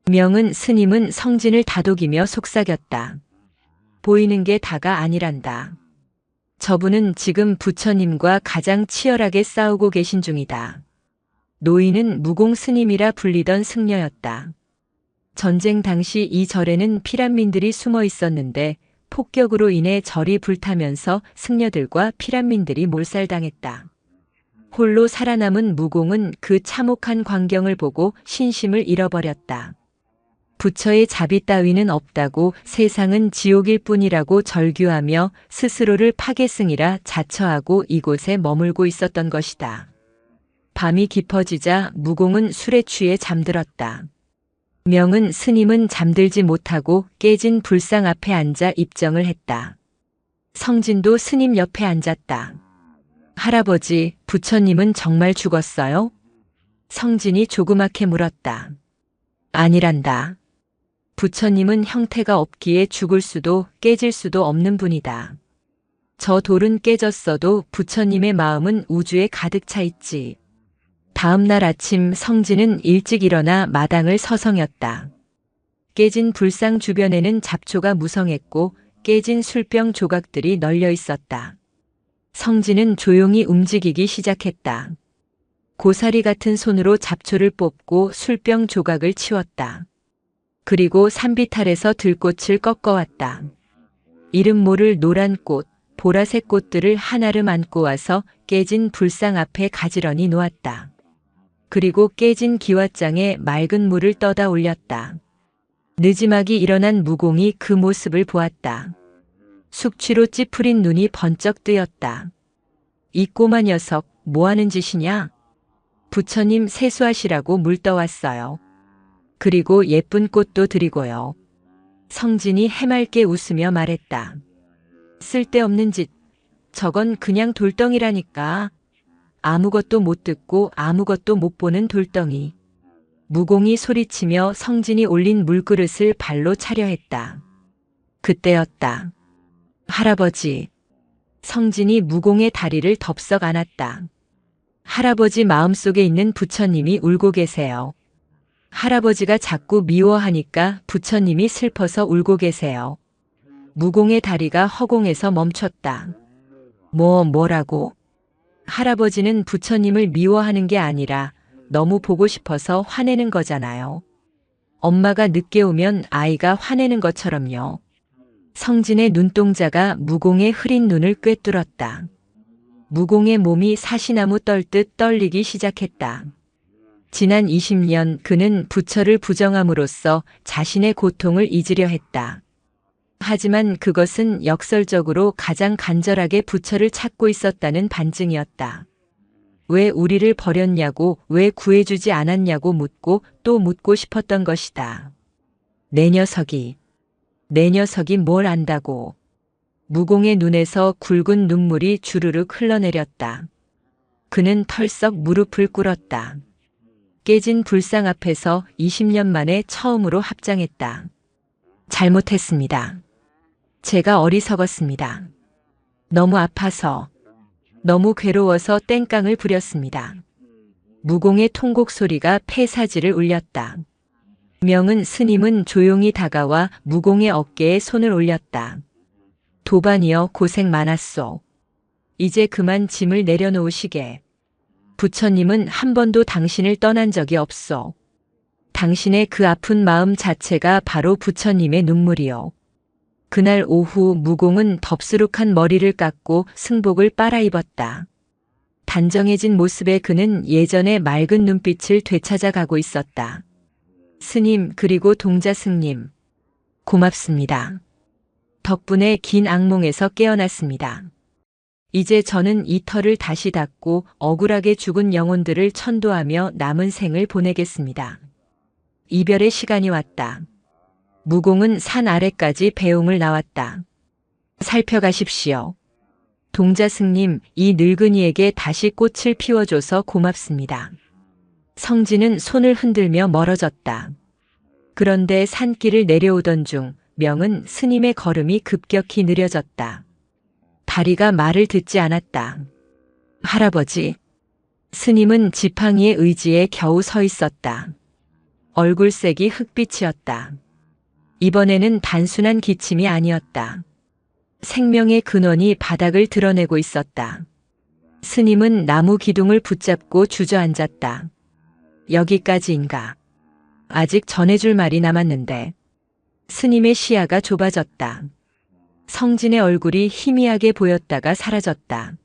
명은 스님은 성진을 다독이며 속삭였다. 보이는 게 다가 아니란다. 저분은 지금 부처님과 가장 치열하게 싸우고 계신 중이다. 노인은 무공 스님이라 불리던 승려였다. 전쟁 당시 이 절에는 피란민들이 숨어 있었는데 폭격으로 인해 절이 불타면서 승려들과 피란민들이 몰살당했다. 홀로 살아남은 무공은 그 참혹한 광경을 보고 신심을 잃어버렸다. 부처의 자비 따위는 없다고 세상은 지옥일 뿐이라고 절규하며 스스로를 파괴승이라 자처하고 이곳에 머물고 있었던 것이다. 밤이 깊어지자 무공은 술에 취해 잠들었다. 명은 스님은 잠들지 못하고 깨진 불상 앞에 앉아 입정을 했다. 성진도 스님 옆에 앉았다. 할아버지, 부처님은 정말 죽었어요? 성진이 조그맣게 물었다. 아니란다. 부처님은 형태가 없기에 죽을 수도 깨질 수도 없는 분이다. 저 돌은 깨졌어도 부처님의 마음은 우주에 가득 차 있지. 다음 날 아침 성진은 일찍 일어나 마당을 서성였다. 깨진 불상 주변에는 잡초가 무성했고 깨진 술병 조각들이 널려 있었다. 성진은 조용히 움직이기 시작했다. 고사리 같은 손으로 잡초를 뽑고 술병 조각을 치웠다. 그리고 산비탈에서 들꽃을 꺾어왔다. 이름 모를 노란 꽃, 보라색 꽃들을 한아름 안고 와서 깨진 불상 앞에 가지런히 놓았다. 그리고 깨진 기왓장에 맑은 물을 떠다 올렸다. 느지막이 일어난 무공이 그 모습을 보았다. 숙취로 찌푸린 눈이 번쩍 뜨였다. 이 꼬마 녀석, 뭐하는 짓이냐? 부처님 세수하시라고 물 떠왔어요. 그리고 예쁜 꽃도 드리고요. 성진이 해맑게 웃으며 말했다. 쓸데없는 짓, 저건 그냥 돌덩이라니까. 아무것도 못 듣고 아무것도 못 보는 돌덩이. 무공이 소리치며 성진이 올린 물그릇을 발로 차려 했다. 그때였다. 할아버지. 성진이 무공의 다리를 덥석 안았다. 할아버지 마음속에 있는 부처님이 울고 계세요. 할아버지가 자꾸 미워하니까 부처님이 슬퍼서 울고 계세요. 무공의 다리가 허공에서 멈췄다. 뭐라고? 할아버지는 부처님을 미워하는 게 아니라 너무 보고 싶어서 화내는 거잖아요. 엄마가 늦게 오면 아이가 화내는 것처럼요. 성진의 눈동자가 무공의 흐린 눈을 꿰뚫었다. 무공의 몸이 사시나무 떨듯 떨리기 시작했다. 지난 20년 그는 부처를 부정함으로써 자신의 고통을 잊으려 했다. 하지만 그것은 역설적으로 가장 간절하게 부처를 찾고 있었다는 반증이었다. 왜 우리를 버렸냐고, 왜 구해주지 않았냐고 묻고 또 묻고 싶었던 것이다. 내 녀석이 뭘 안다고. 무공의 눈에서 굵은 눈물이 주르륵 흘러내렸다. 그는 털썩 무릎을 꿇었다. 깨진 불상 앞에서 20년 만에 처음으로 합장했다. 잘못했습니다. 제가 어리석었습니다. 너무 아파서, 너무 괴로워서 땡깡을 부렸습니다. 무공의 통곡 소리가 폐사지를 울렸다. 명은 스님은 조용히 다가와 무공의 어깨에 손을 올렸다. 도반이여 고생 많았소. 이제 그만 짐을 내려놓으시게. 부처님은 한 번도 당신을 떠난 적이 없어. 당신의 그 아픈 마음 자체가 바로 부처님의 눈물이요. 그날 오후 무공은 덥수룩한 머리를 깎고 승복을 빨아입었다. 단정해진 모습에 그는 예전의 맑은 눈빛을 되찾아가고 있었다. 스님 그리고 동자승님, 고맙습니다. 덕분에 긴 악몽에서 깨어났습니다. 이제 저는 이 터를 다시 닫고 억울하게 죽은 영혼들을 천도하며 남은 생을 보내겠습니다. 이별의 시간이 왔다. 무공은 산 아래까지 배웅을 나왔다. 살펴가십시오. 동자승님, 이 늙은이에게 다시 꽃을 피워줘서 고맙습니다. 성진은 손을 흔들며 멀어졌다. 그런데 산길을 내려오던 중 명은 스님의 걸음이 급격히 느려졌다. 다리가 말을 듣지 않았다. 할아버지. 스님은 지팡이의 의지에 겨우 서 있었다. 얼굴색이 흑빛이었다. 이번에는 단순한 기침이 아니었다. 생명의 근원이 바닥을 드러내고 있었다. 스님은 나무 기둥을 붙잡고 주저앉았다. 여기까지인가? 아직 전해줄 말이 남았는데. 스님의 시야가 좁아졌다. 성진의 얼굴이 희미하게 보였다가 사라졌다.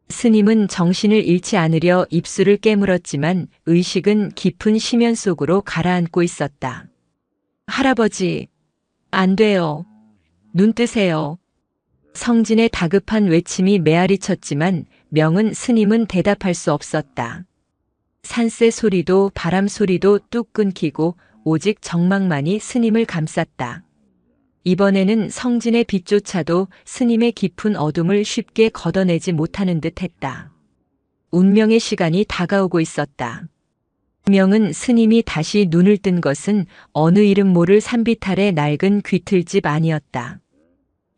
스님은 정신을 잃지 않으려 입술을 깨물었지만 의식은 깊은 심연 속으로 가라앉고 있었다. 할아버지, 안 돼요. 눈 뜨세요. 성진의 다급한 외침이 메아리 쳤지만 명은 스님은 대답할 수 없었다. 산새 소리도 바람 소리도 뚝 끊기고 오직 정막만이 스님을 감쌌다. 이번에는 성진의 빛조차도 스님의 깊은 어둠을 쉽게 걷어내지 못하는 듯 했다. 운명의 시간이 다가오고 있었다. 명은 스님이 다시 눈을 뜬 것은 어느 이름 모를 산비탈의 낡은 귀틀집 아니었다.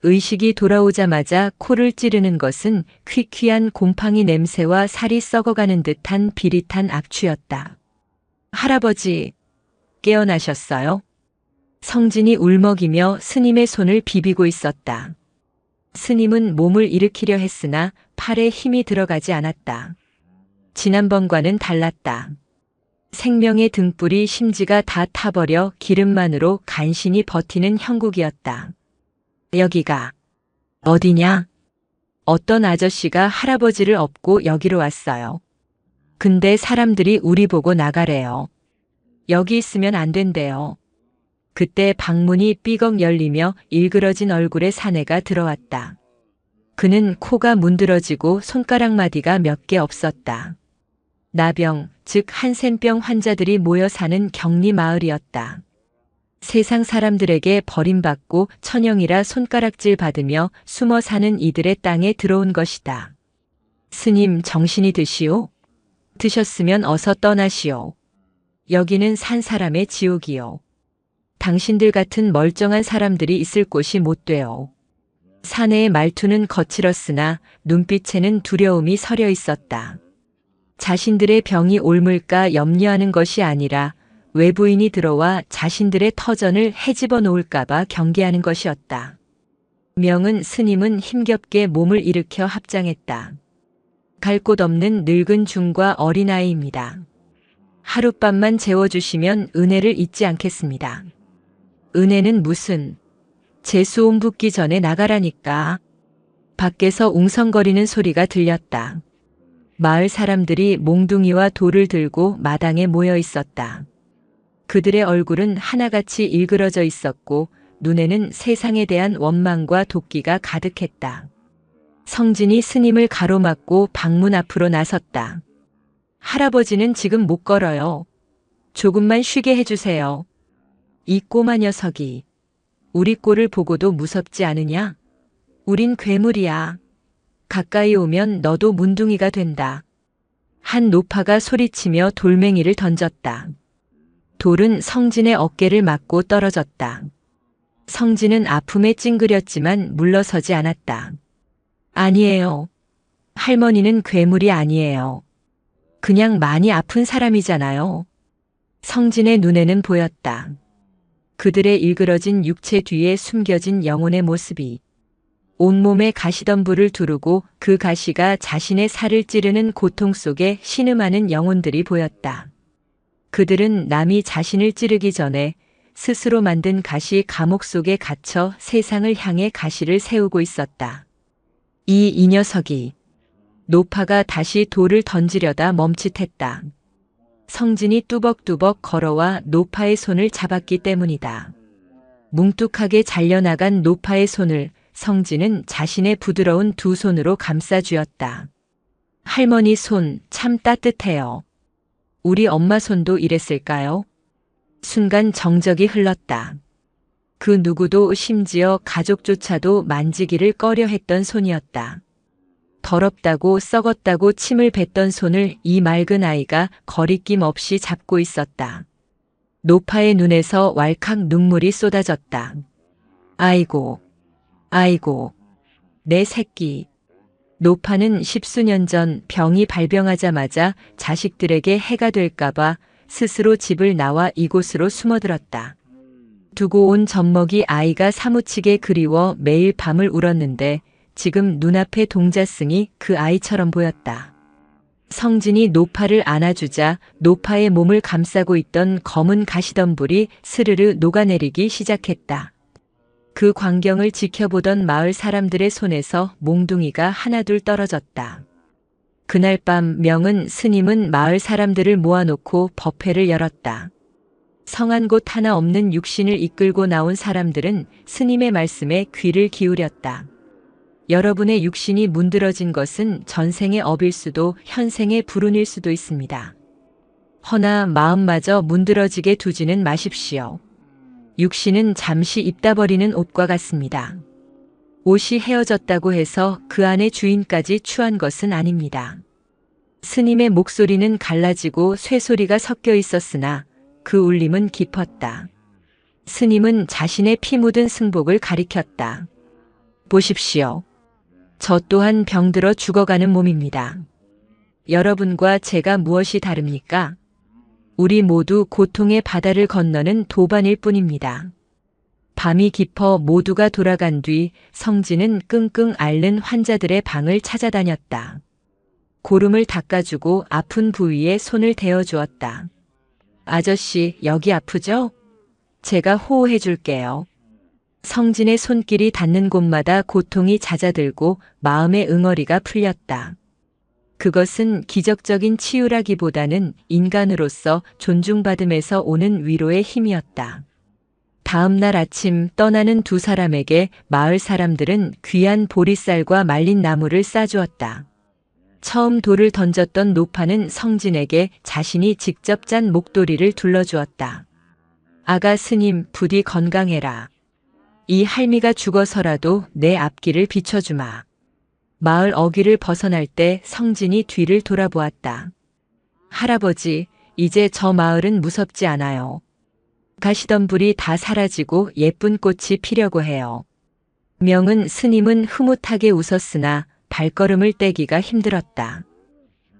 의식이 돌아오자마자 코를 찌르는 것은 퀴퀴한 곰팡이 냄새와 살이 썩어가는 듯한 비릿한 악취였다. 할아버지, 깨어나셨어요? 성진이 울먹이며 스님의 손을 비비고 있었다. 스님은 몸을 일으키려 했으나 팔에 힘이 들어가지 않았다. 지난번과는 달랐다. 생명의 등불이 심지가 다 타버려 기름만으로 간신히 버티는 형국이었다. 여기가 어디냐? 어떤 아저씨가 할아버지를 업고 여기로 왔어요. 근데 사람들이 우리 보고 나가래요. 여기 있으면 안 된대요. 그때 방문이 삐걱 열리며 일그러진 얼굴의 사내가 들어왔다. 그는 코가 문드러지고 손가락 마디가 몇 개 없었다. 나병, 즉 한센병 환자들이 모여 사는 격리 마을이었다. 세상 사람들에게 버림받고 천형이라 손가락질 받으며 숨어 사는 이들의 땅에 들어온 것이다. 스님 정신이 드시오? 드셨으면 어서 떠나시오. 여기는 산 사람의 지옥이요. 당신들 같은 멀쩡한 사람들이 있을 곳이 못 돼요. 사내의 말투는 거칠었으나 눈빛에는 두려움이 서려 있었다. 자신들의 병이 옮을까 염려하는 것이 아니라 외부인이 들어와 자신들의 터전을 헤집어 놓을까봐 경계하는 것이었다. 명은 스님은 힘겹게 몸을 일으켜 합장했다. 갈 곳 없는 늙은 중과 어린아이입니다. 하룻밤만 재워주시면 은혜를 잊지 않겠습니다. 은혜는 무슨? 제수온 붙기 전에 나가라니까. 밖에서 웅성거리는 소리가 들렸다. 마을 사람들이 몽둥이와 돌을 들고 마당에 모여 있었다. 그들의 얼굴은 하나같이 일그러져 있었고 눈에는 세상에 대한 원망과 도끼가 가득했다. 성진이 스님을 가로막고 방문 앞으로 나섰다. 할아버지는 지금 못 걸어요. 조금만 쉬게 해주세요. 이 꼬마 녀석이 우리 꼴을 보고도 무섭지 않으냐? 우린 괴물이야. 가까이 오면 너도 문둥이가 된다. 한 노파가 소리치며 돌멩이를 던졌다. 돌은 성진의 어깨를 맞고 떨어졌다. 성진은 아픔에 찡그렸지만 물러서지 않았다. 아니에요. 할머니는 괴물이 아니에요. 그냥 많이 아픈 사람이잖아요. 성진의 눈에는 보였다. 그들의 일그러진 육체 뒤에 숨겨진 영혼의 모습이. 온몸에 가시덤불을 두르고 그 가시가 자신의 살을 찌르는 고통 속에 신음하는 영혼들이 보였다. 그들은 남이 자신을 찌르기 전에 스스로 만든 가시 감옥 속에 갇혀 세상을 향해 가시를 세우고 있었다. 이 녀석이 노파가 다시 돌을 던지려다 멈칫했다. 성진이 뚜벅뚜벅 걸어와 노파의 손을 잡았기 때문이다. 뭉뚝하게 잘려나간 노파의 손을 성진은 자신의 부드러운 두 손으로 감싸 쥐었다. 할머니 손 참 따뜻해요. 우리 엄마 손도 이랬을까요? 순간 정적이 흘렀다. 그 누구도 심지어 가족조차도 만지기를 꺼려했던 손이었다. 더럽다고 썩었다고 침을 뱉던 손을 이 맑은 아이가 거리낌 없이 잡고 있었다. 노파의 눈에서 왈칵 눈물이 쏟아졌다. 아이고, 아이고, 내 새끼. 노파는 십수년 전 병이 발병하자마자 자식들에게 해가 될까봐 스스로 집을 나와 이곳으로 숨어들었다. 두고 온 젖먹이 아이가 사무치게 그리워 매일 밤을 울었는데 지금 눈앞의 동자승이 그 아이처럼 보였다. 성진이 노파를 안아주자 노파의 몸을 감싸고 있던 검은 가시덤불이 스르르 녹아내리기 시작했다. 그 광경을 지켜보던 마을 사람들의 손에서 몽둥이가 하나둘 떨어졌다. 그날 밤 명은 스님은 마을 사람들을 모아놓고 법회를 열었다. 성한 곳 하나 없는 육신을 이끌고 나온 사람들은 스님의 말씀에 귀를 기울였다. 여러분의 육신이 문드러진 것은 전생의 업일 수도 현생의 불운일 수도 있습니다. 허나 마음마저 문드러지게 두지는 마십시오. 육신은 잠시 입다 버리는 옷과 같습니다. 옷이 헤어졌다고 해서 그 안의 주인까지 추한 것은 아닙니다. 스님의 목소리는 갈라지고 쇠소리가 섞여 있었으나 그 울림은 깊었다. 스님은 자신의 피 묻은 승복을 가리켰다. 보십시오. 저 또한 병들어 죽어가는 몸입니다. 여러분과 제가 무엇이 다릅니까? 우리 모두 고통의 바다를 건너는 도반일 뿐입니다. 밤이 깊어 모두가 돌아간 뒤 성진은 끙끙 앓는 환자들의 방을 찾아다녔다. 고름을 닦아주고 아픈 부위에 손을 대어주었다. 아저씨, 여기 아프죠? 제가 호호해 줄게요. 성진의 손길이 닿는 곳마다 고통이 잦아들고 마음의 응어리가 풀렸다. 그것은 기적적인 치유라기보다는 인간으로서 존중받음에서 오는 위로의 힘이었다. 다음 날 아침 떠나는 두 사람에게 마을 사람들은 귀한 보리쌀과 말린 나물을 싸주었다. 처음 돌을 던졌던 노파는 성진에게 자신이 직접 짠 목도리를 둘러주었다. 아가 스님, 부디 건강해라. 이 할미가 죽어서라도 내 앞길을 비춰주마. 마을 어귀를 벗어날 때 성진이 뒤를 돌아보았다. 할아버지, 이제 저 마을은 무섭지 않아요. 가시덤불이 다 사라지고 예쁜 꽃이 피려고 해요. 명은 스님은 흐뭇하게 웃었으나 발걸음을 떼기가 힘들었다.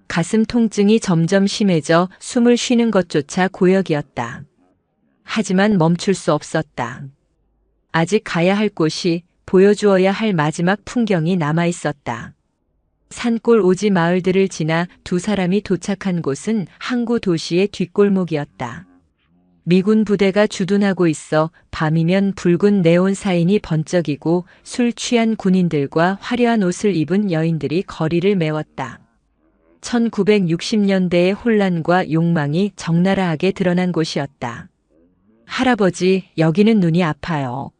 가슴 통증이 점점 심해져 숨을 쉬는 것조차 고역이었다. 하지만 멈출 수 없었다. 아직 가야 할 곳이, 보여주어야 할 마지막 풍경이 남아 있었다. 산골 오지 마을들을 지나 두 사람이 도착한 곳은 항구 도시의 뒷골목이었다. 미군 부대가 주둔하고 있어 밤이면 붉은 네온 사인이 번쩍이고 술 취한 군인들과 화려한 옷을 입은 여인들이 거리를 메웠다. 1960년대의 혼란과 욕망이 적나라하게 드러난 곳이었다. 할아버지, 여기는 눈이 아파요.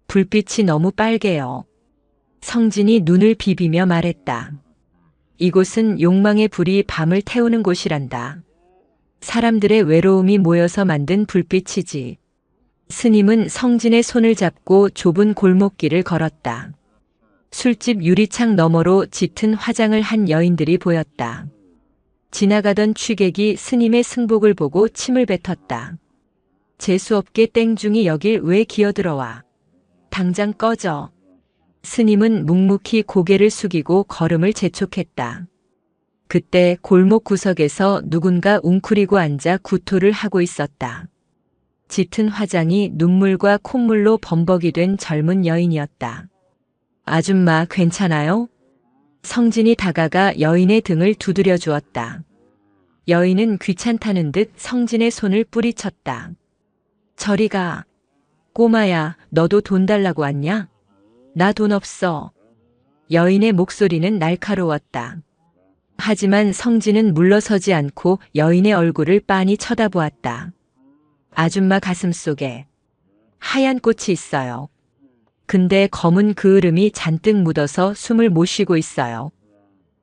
불빛이 너무 빨개요. 성진이 눈을 비비며 말했다. 이곳은 욕망의 불이 밤을 태우는 곳이란다. 사람들의 외로움이 모여서 만든 불빛이지. 스님은 성진의 손을 잡고 좁은 골목길을 걸었다. 술집 유리창 너머로 짙은 화장을 한 여인들이 보였다. 지나가던 취객이 스님의 승복을 보고 침을 뱉었다. 재수없게 땡중이 여길 왜 기어들어와. 당장 꺼져. 스님은 묵묵히 고개를 숙이고 걸음을 재촉했다. 그때 골목 구석에서 누군가 웅크리고 앉아 구토를 하고 있었다. 짙은 화장이 눈물과 콧물로 범벅이 된 젊은 여인이었다. 아줌마 괜찮아요? 성진이 다가가 여인의 등을 두드려 주었다. 여인은 귀찮다는 듯 성진의 손을 뿌리쳤다. 저리 가. 꼬마야, 너도 돈 달라고 왔냐? 나 돈 없어. 여인의 목소리는 날카로웠다. 하지만 성진은 물러서지 않고 여인의 얼굴을 빤히 쳐다보았다. 아줌마 가슴속에 하얀 꽃이 있어요. 근데 검은 그을음이 잔뜩 묻어서 숨을 못 쉬고 있어요.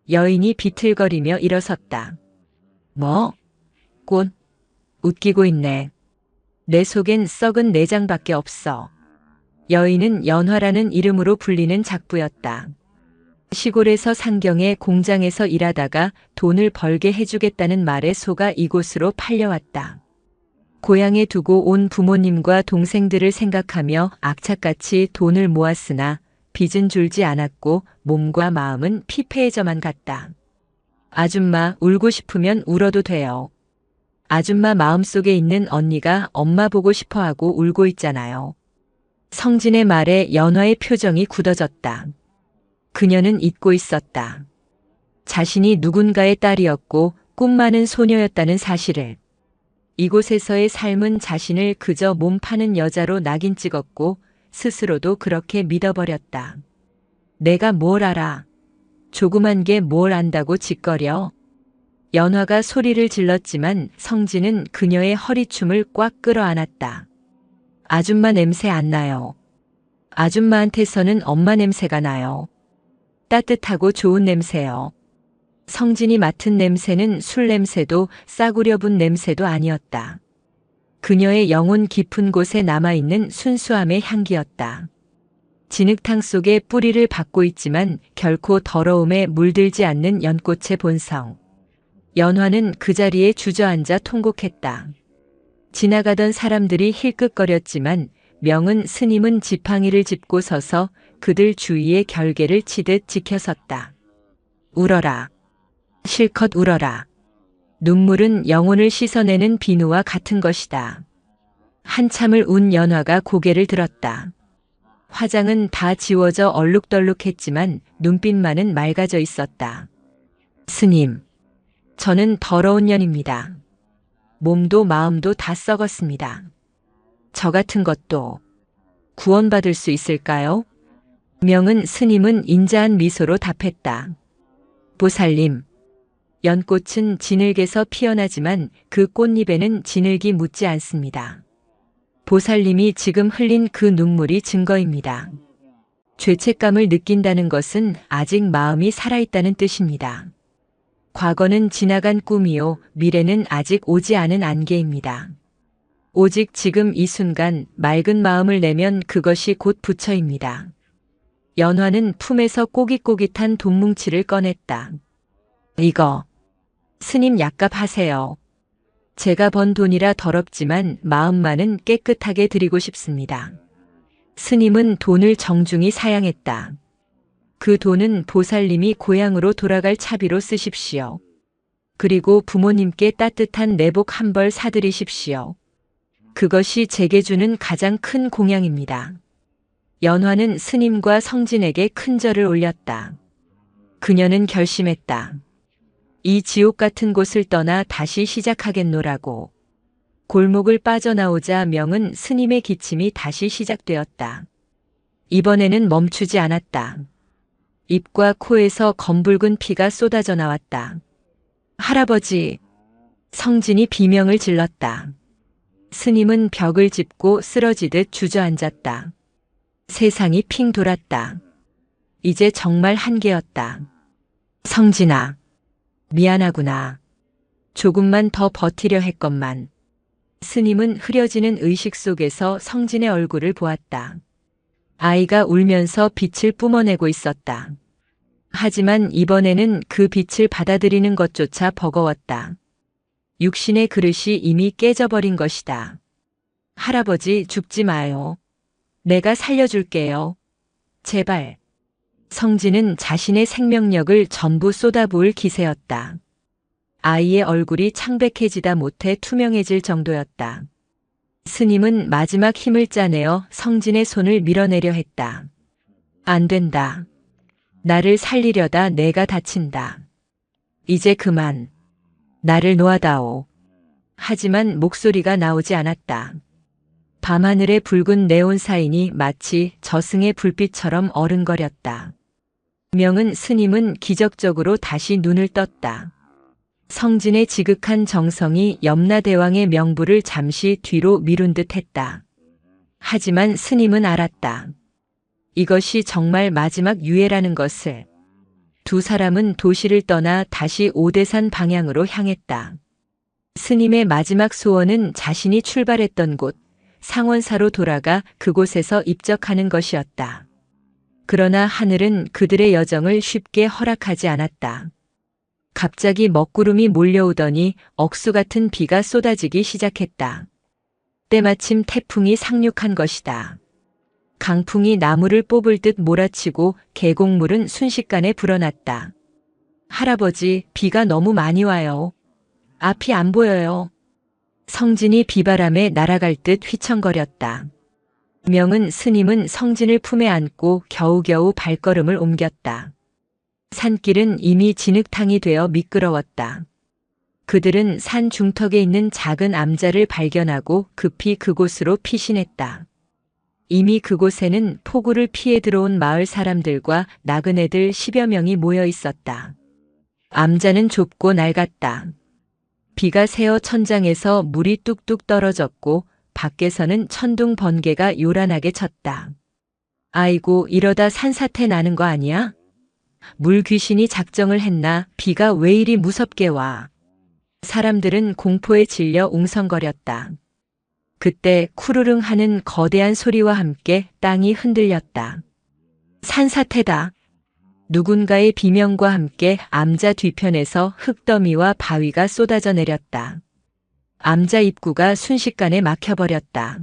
여인이 비틀거리며 일어섰다. 뭐? 꽃? 웃기고 있네. 내 속엔 썩은 내장밖에 없어. 여인은 연화라는 이름으로 불리는 작부였다. 시골에서 상경의 공장에서 일하다가 돈을 벌게 해주겠다는 말에 속아 이곳으로 팔려왔다. 고향에 두고 온 부모님과 동생들을 생각하며 악착같이 돈을 모았으나 빚은 줄지 않았고 몸과 마음은 피폐해져만 갔다. 아줌마, 울고 싶으면 울어도 돼요. 아줌마 마음속에 있는 언니가 엄마 보고 싶어하고 울고 있잖아요. 성진의 말에 연화의 표정이 굳어졌다. 그녀는 잊고 있었다. 자신이 누군가의 딸이었고 꿈 많은 소녀였다는 사실을. 이곳에서의 삶은 자신을 그저 몸 파는 여자로 낙인 찍었고 스스로도 그렇게 믿어버렸다. 내가 뭘 알아? 조그만 게 뭘 안다고 짓거려? 연화가 소리를 질렀지만 성진은 그녀의 허리춤을 꽉 끌어안았다. 아줌마 냄새 안 나요. 아줌마한테서는 엄마 냄새가 나요. 따뜻하고 좋은 냄새요. 성진이 맡은 냄새는 술 냄새도 싸구려 분 냄새도 아니었다. 그녀의 영혼 깊은 곳에 남아있는 순수함의 향기였다. 진흙탕 속에 뿌리를 받고 있지만 결코 더러움에 물들지 않는 연꽃의 본성. 연화는 그 자리에 주저앉아 통곡했다. 지나가던 사람들이 힐끗거렸지만 명은 스님은 지팡이를 짚고 서서 그들 주위에 결계를 치듯 지켜섰다. 울어라. 실컷 울어라. 눈물은 영혼을 씻어내는 비누와 같은 것이다. 한참을 운 연화가 고개를 들었다. 화장은 다 지워져 얼룩덜룩했지만 눈빛만은 맑아져 있었다. 스님, 저는 더러운 년입니다. 몸도 마음도 다 썩었습니다. 저 같은 것도 구원받을 수 있을까요? 명은 스님은 인자한 미소로 답했다. 보살님, 연꽃은 진흙에서 피어나지만 그 꽃잎에는 진흙이 묻지 않습니다. 보살님이 지금 흘린 그 눈물이 증거입니다. 죄책감을 느낀다는 것은 아직 마음이 살아있다는 뜻입니다. 과거는 지나간 꿈이요, 미래는 아직 오지 않은 안개입니다. 오직 지금 이 순간 맑은 마음을 내면 그것이 곧 부처입니다. 연화는 품에서 꼬깃꼬깃한 돈뭉치를 꺼냈다. 이거, 스님 약값 하세요. 제가 번 돈이라 더럽지만 마음만은 깨끗하게 드리고 싶습니다. 스님은 돈을 정중히 사양했다. 그 돈은 보살님이 고향으로 돌아갈 차비로 쓰십시오. 그리고 부모님께 따뜻한 내복 한 벌 사드리십시오. 그것이 제게 주는 가장 큰 공양입니다. 연화는 스님과 성진에게 큰 절을 올렸다. 그녀는 결심했다. 이 지옥 같은 곳을 떠나 다시 시작하겠노라고. 골목을 빠져나오자 명은 스님의 기침이 다시 시작되었다. 이번에는 멈추지 않았다. 입과 코에서 검붉은 피가 쏟아져 나왔다. 할아버지! 성진이 비명을 질렀다. 스님은 벽을 짚고 쓰러지듯 주저앉았다. 세상이 핑 돌았다. 이제 정말 한계였다. 성진아, 미안하구나. 조금만 더 버티려 했건만. 스님은 흐려지는 의식 속에서 성진의 얼굴을 보았다. 아이가 울면서 빛을 뿜어내고 있었다. 하지만 이번에는 그 빛을 받아들이는 것조차 버거웠다. 육신의 그릇이 이미 깨져버린 것이다. 할아버지, 죽지 마요. 내가 살려줄게요. 제발. 성진은 자신의 생명력을 전부 쏟아부을 기세였다. 아이의 얼굴이 창백해지다 못해 투명해질 정도였다. 스님은 마지막 힘을 짜내어 성진의 손을 밀어내려 했다. 안 된다. 나를 살리려다 내가 다친다. 이제 그만. 나를 놓아다오. 하지만 목소리가 나오지 않았다. 밤하늘의 붉은 네온 사인이 마치 저승의 불빛처럼 어른거렸다. 명은 스님은 기적적으로 다시 눈을 떴다. 성진의 지극한 정성이 염라대왕의 명부를 잠시 뒤로 미룬 듯 했다. 하지만 스님은 알았다. 이것이 정말 마지막 유해라는 것을. 두 사람은 도시를 떠나 다시 오대산 방향으로 향했다. 스님의 마지막 소원은 자신이 출발했던 곳, 상원사로 돌아가 그곳에서 입적하는 것이었다. 그러나 하늘은 그들의 여정을 쉽게 허락하지 않았다. 갑자기 먹구름이 몰려오더니 억수 같은 비가 쏟아지기 시작했다. 때마침 태풍이 상륙한 것이다. 강풍이 나무를 뽑을 듯 몰아치고 계곡물은 순식간에 불어났다. 할아버지, 비가 너무 많이 와요. 앞이 안 보여요. 성진이 비바람에 날아갈 듯 휘청거렸다. 명은 스님은 성진을 품에 안고 겨우겨우 발걸음을 옮겼다. 산길은 이미 진흙탕이 되어 미끄러웠다. 그들은 산 중턱에 있는 작은 암자를 발견하고 급히 그곳으로 피신했다. 이미 그곳에는 폭우를 피해 들어온 마을 사람들과 나그네들 10여 명이 모여 있었다. 암자는 좁고 낡았다. 비가 새어 천장에서 물이 뚝뚝 떨어졌고 밖에서는 천둥 번개가 요란하게 쳤다. 아이고, 이러다 산사태 나는 거 아니야? 물 귀신이 작정을 했나? 비가 왜 이리 무섭게 와? 사람들은 공포에 질려 웅성거렸다. 그때 쿠르릉 하는 거대한 소리와 함께 땅이 흔들렸다. 산사태다. 누군가의 비명과 함께 암자 뒤편에서 흙더미와 바위가 쏟아져 내렸다. 암자 입구가 순식간에 막혀버렸다.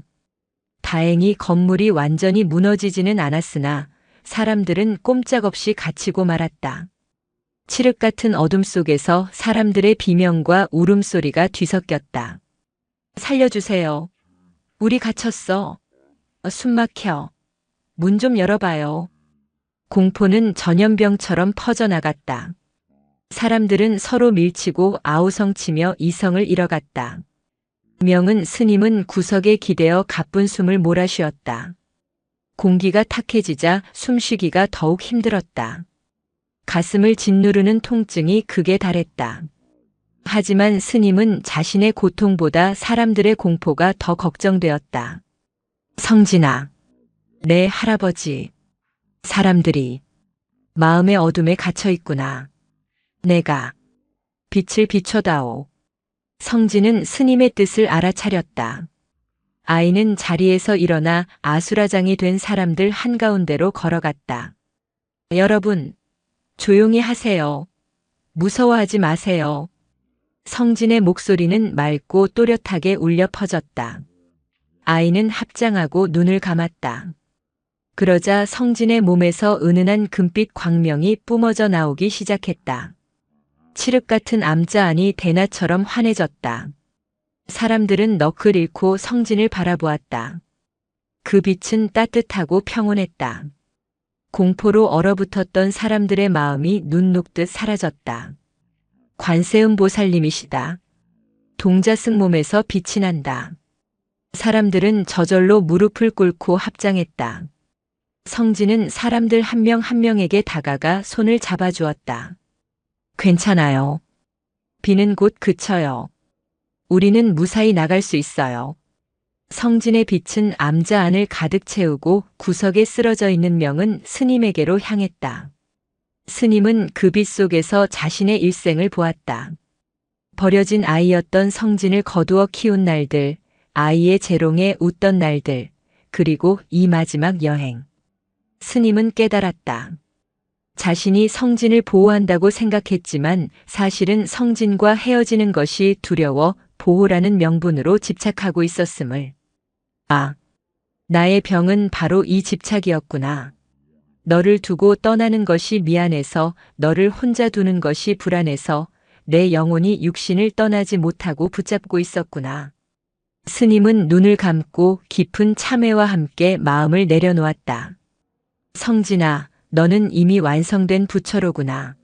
다행히 건물이 완전히 무너지지는 않았으나 사람들은 꼼짝없이 갇히고 말았다. 칠흑 같은 어둠 속에서 사람들의 비명과 울음소리가 뒤섞였다. 살려주세요. 우리 갇혔어. 숨 막혀. 문 좀 열어봐요. 공포는 전염병처럼 퍼져나갔다. 사람들은 서로 밀치고 아우성치며 이성을 잃어갔다. 명은 스님은 구석에 기대어 가쁜 숨을 몰아쉬었다. 공기가 탁해지자 숨쉬기가 더욱 힘들었다. 가슴을 짓누르는 통증이 극에 달했다. 하지만 스님은 자신의 고통보다 사람들의 공포가 더 걱정되었다. 성진아, 내 할아버지. 사람들이 마음의 어둠에 갇혀 있구나. 내가 빛을 비춰다오. 성진은 스님의 뜻을 알아차렸다. 아이는 자리에서 일어나 아수라장이 된 사람들 한가운데로 걸어갔다. 여러분, 조용히 하세요. 무서워하지 마세요. 성진의 목소리는 맑고 또렷하게 울려 퍼졌다. 아이는 합장하고 눈을 감았다. 그러자 성진의 몸에서 은은한 금빛 광명이 뿜어져 나오기 시작했다. 칠흑 같은 암자 안이 대나처럼 환해졌다. 사람들은 넋을 잃고 성진을 바라보았다. 그 빛은 따뜻하고 평온했다. 공포로 얼어붙었던 사람들의 마음이 눈 녹듯 사라졌다. 관세음보살님이시다. 동자승 몸에서 빛이 난다. 사람들은 저절로 무릎을 꿇고 합장했다. 성진은 사람들 한 명 한 명에게 다가가 손을 잡아주었다. 괜찮아요. 비는 곧 그쳐요. 우리는 무사히 나갈 수 있어요. 성진의 빛은 암자 안을 가득 채우고 구석에 쓰러져 있는 명은 스님에게로 향했다. 스님은 그 빛 속에서 자신의 일생을 보았다. 버려진 아이였던 성진을 거두어 키운 날들, 아이의 재롱에 웃던 날들, 그리고 이 마지막 여행. 스님은 깨달았다. 자신이 성진을 보호한다고 생각했지만 사실은 성진과 헤어지는 것이 두려워 보호라는 명분으로 집착하고 있었음을. 아, 나의 병은 바로 이 집착이었구나. 너를 두고 떠나는 것이 미안해서, 너를 혼자 두는 것이 불안해서 내 영혼이 육신을 떠나지 못하고 붙잡고 있었구나. 스님은 눈을 감고 깊은 참회와 함께 마음을 내려놓았다. 성진아, 너는 이미 완성된 부처로구나.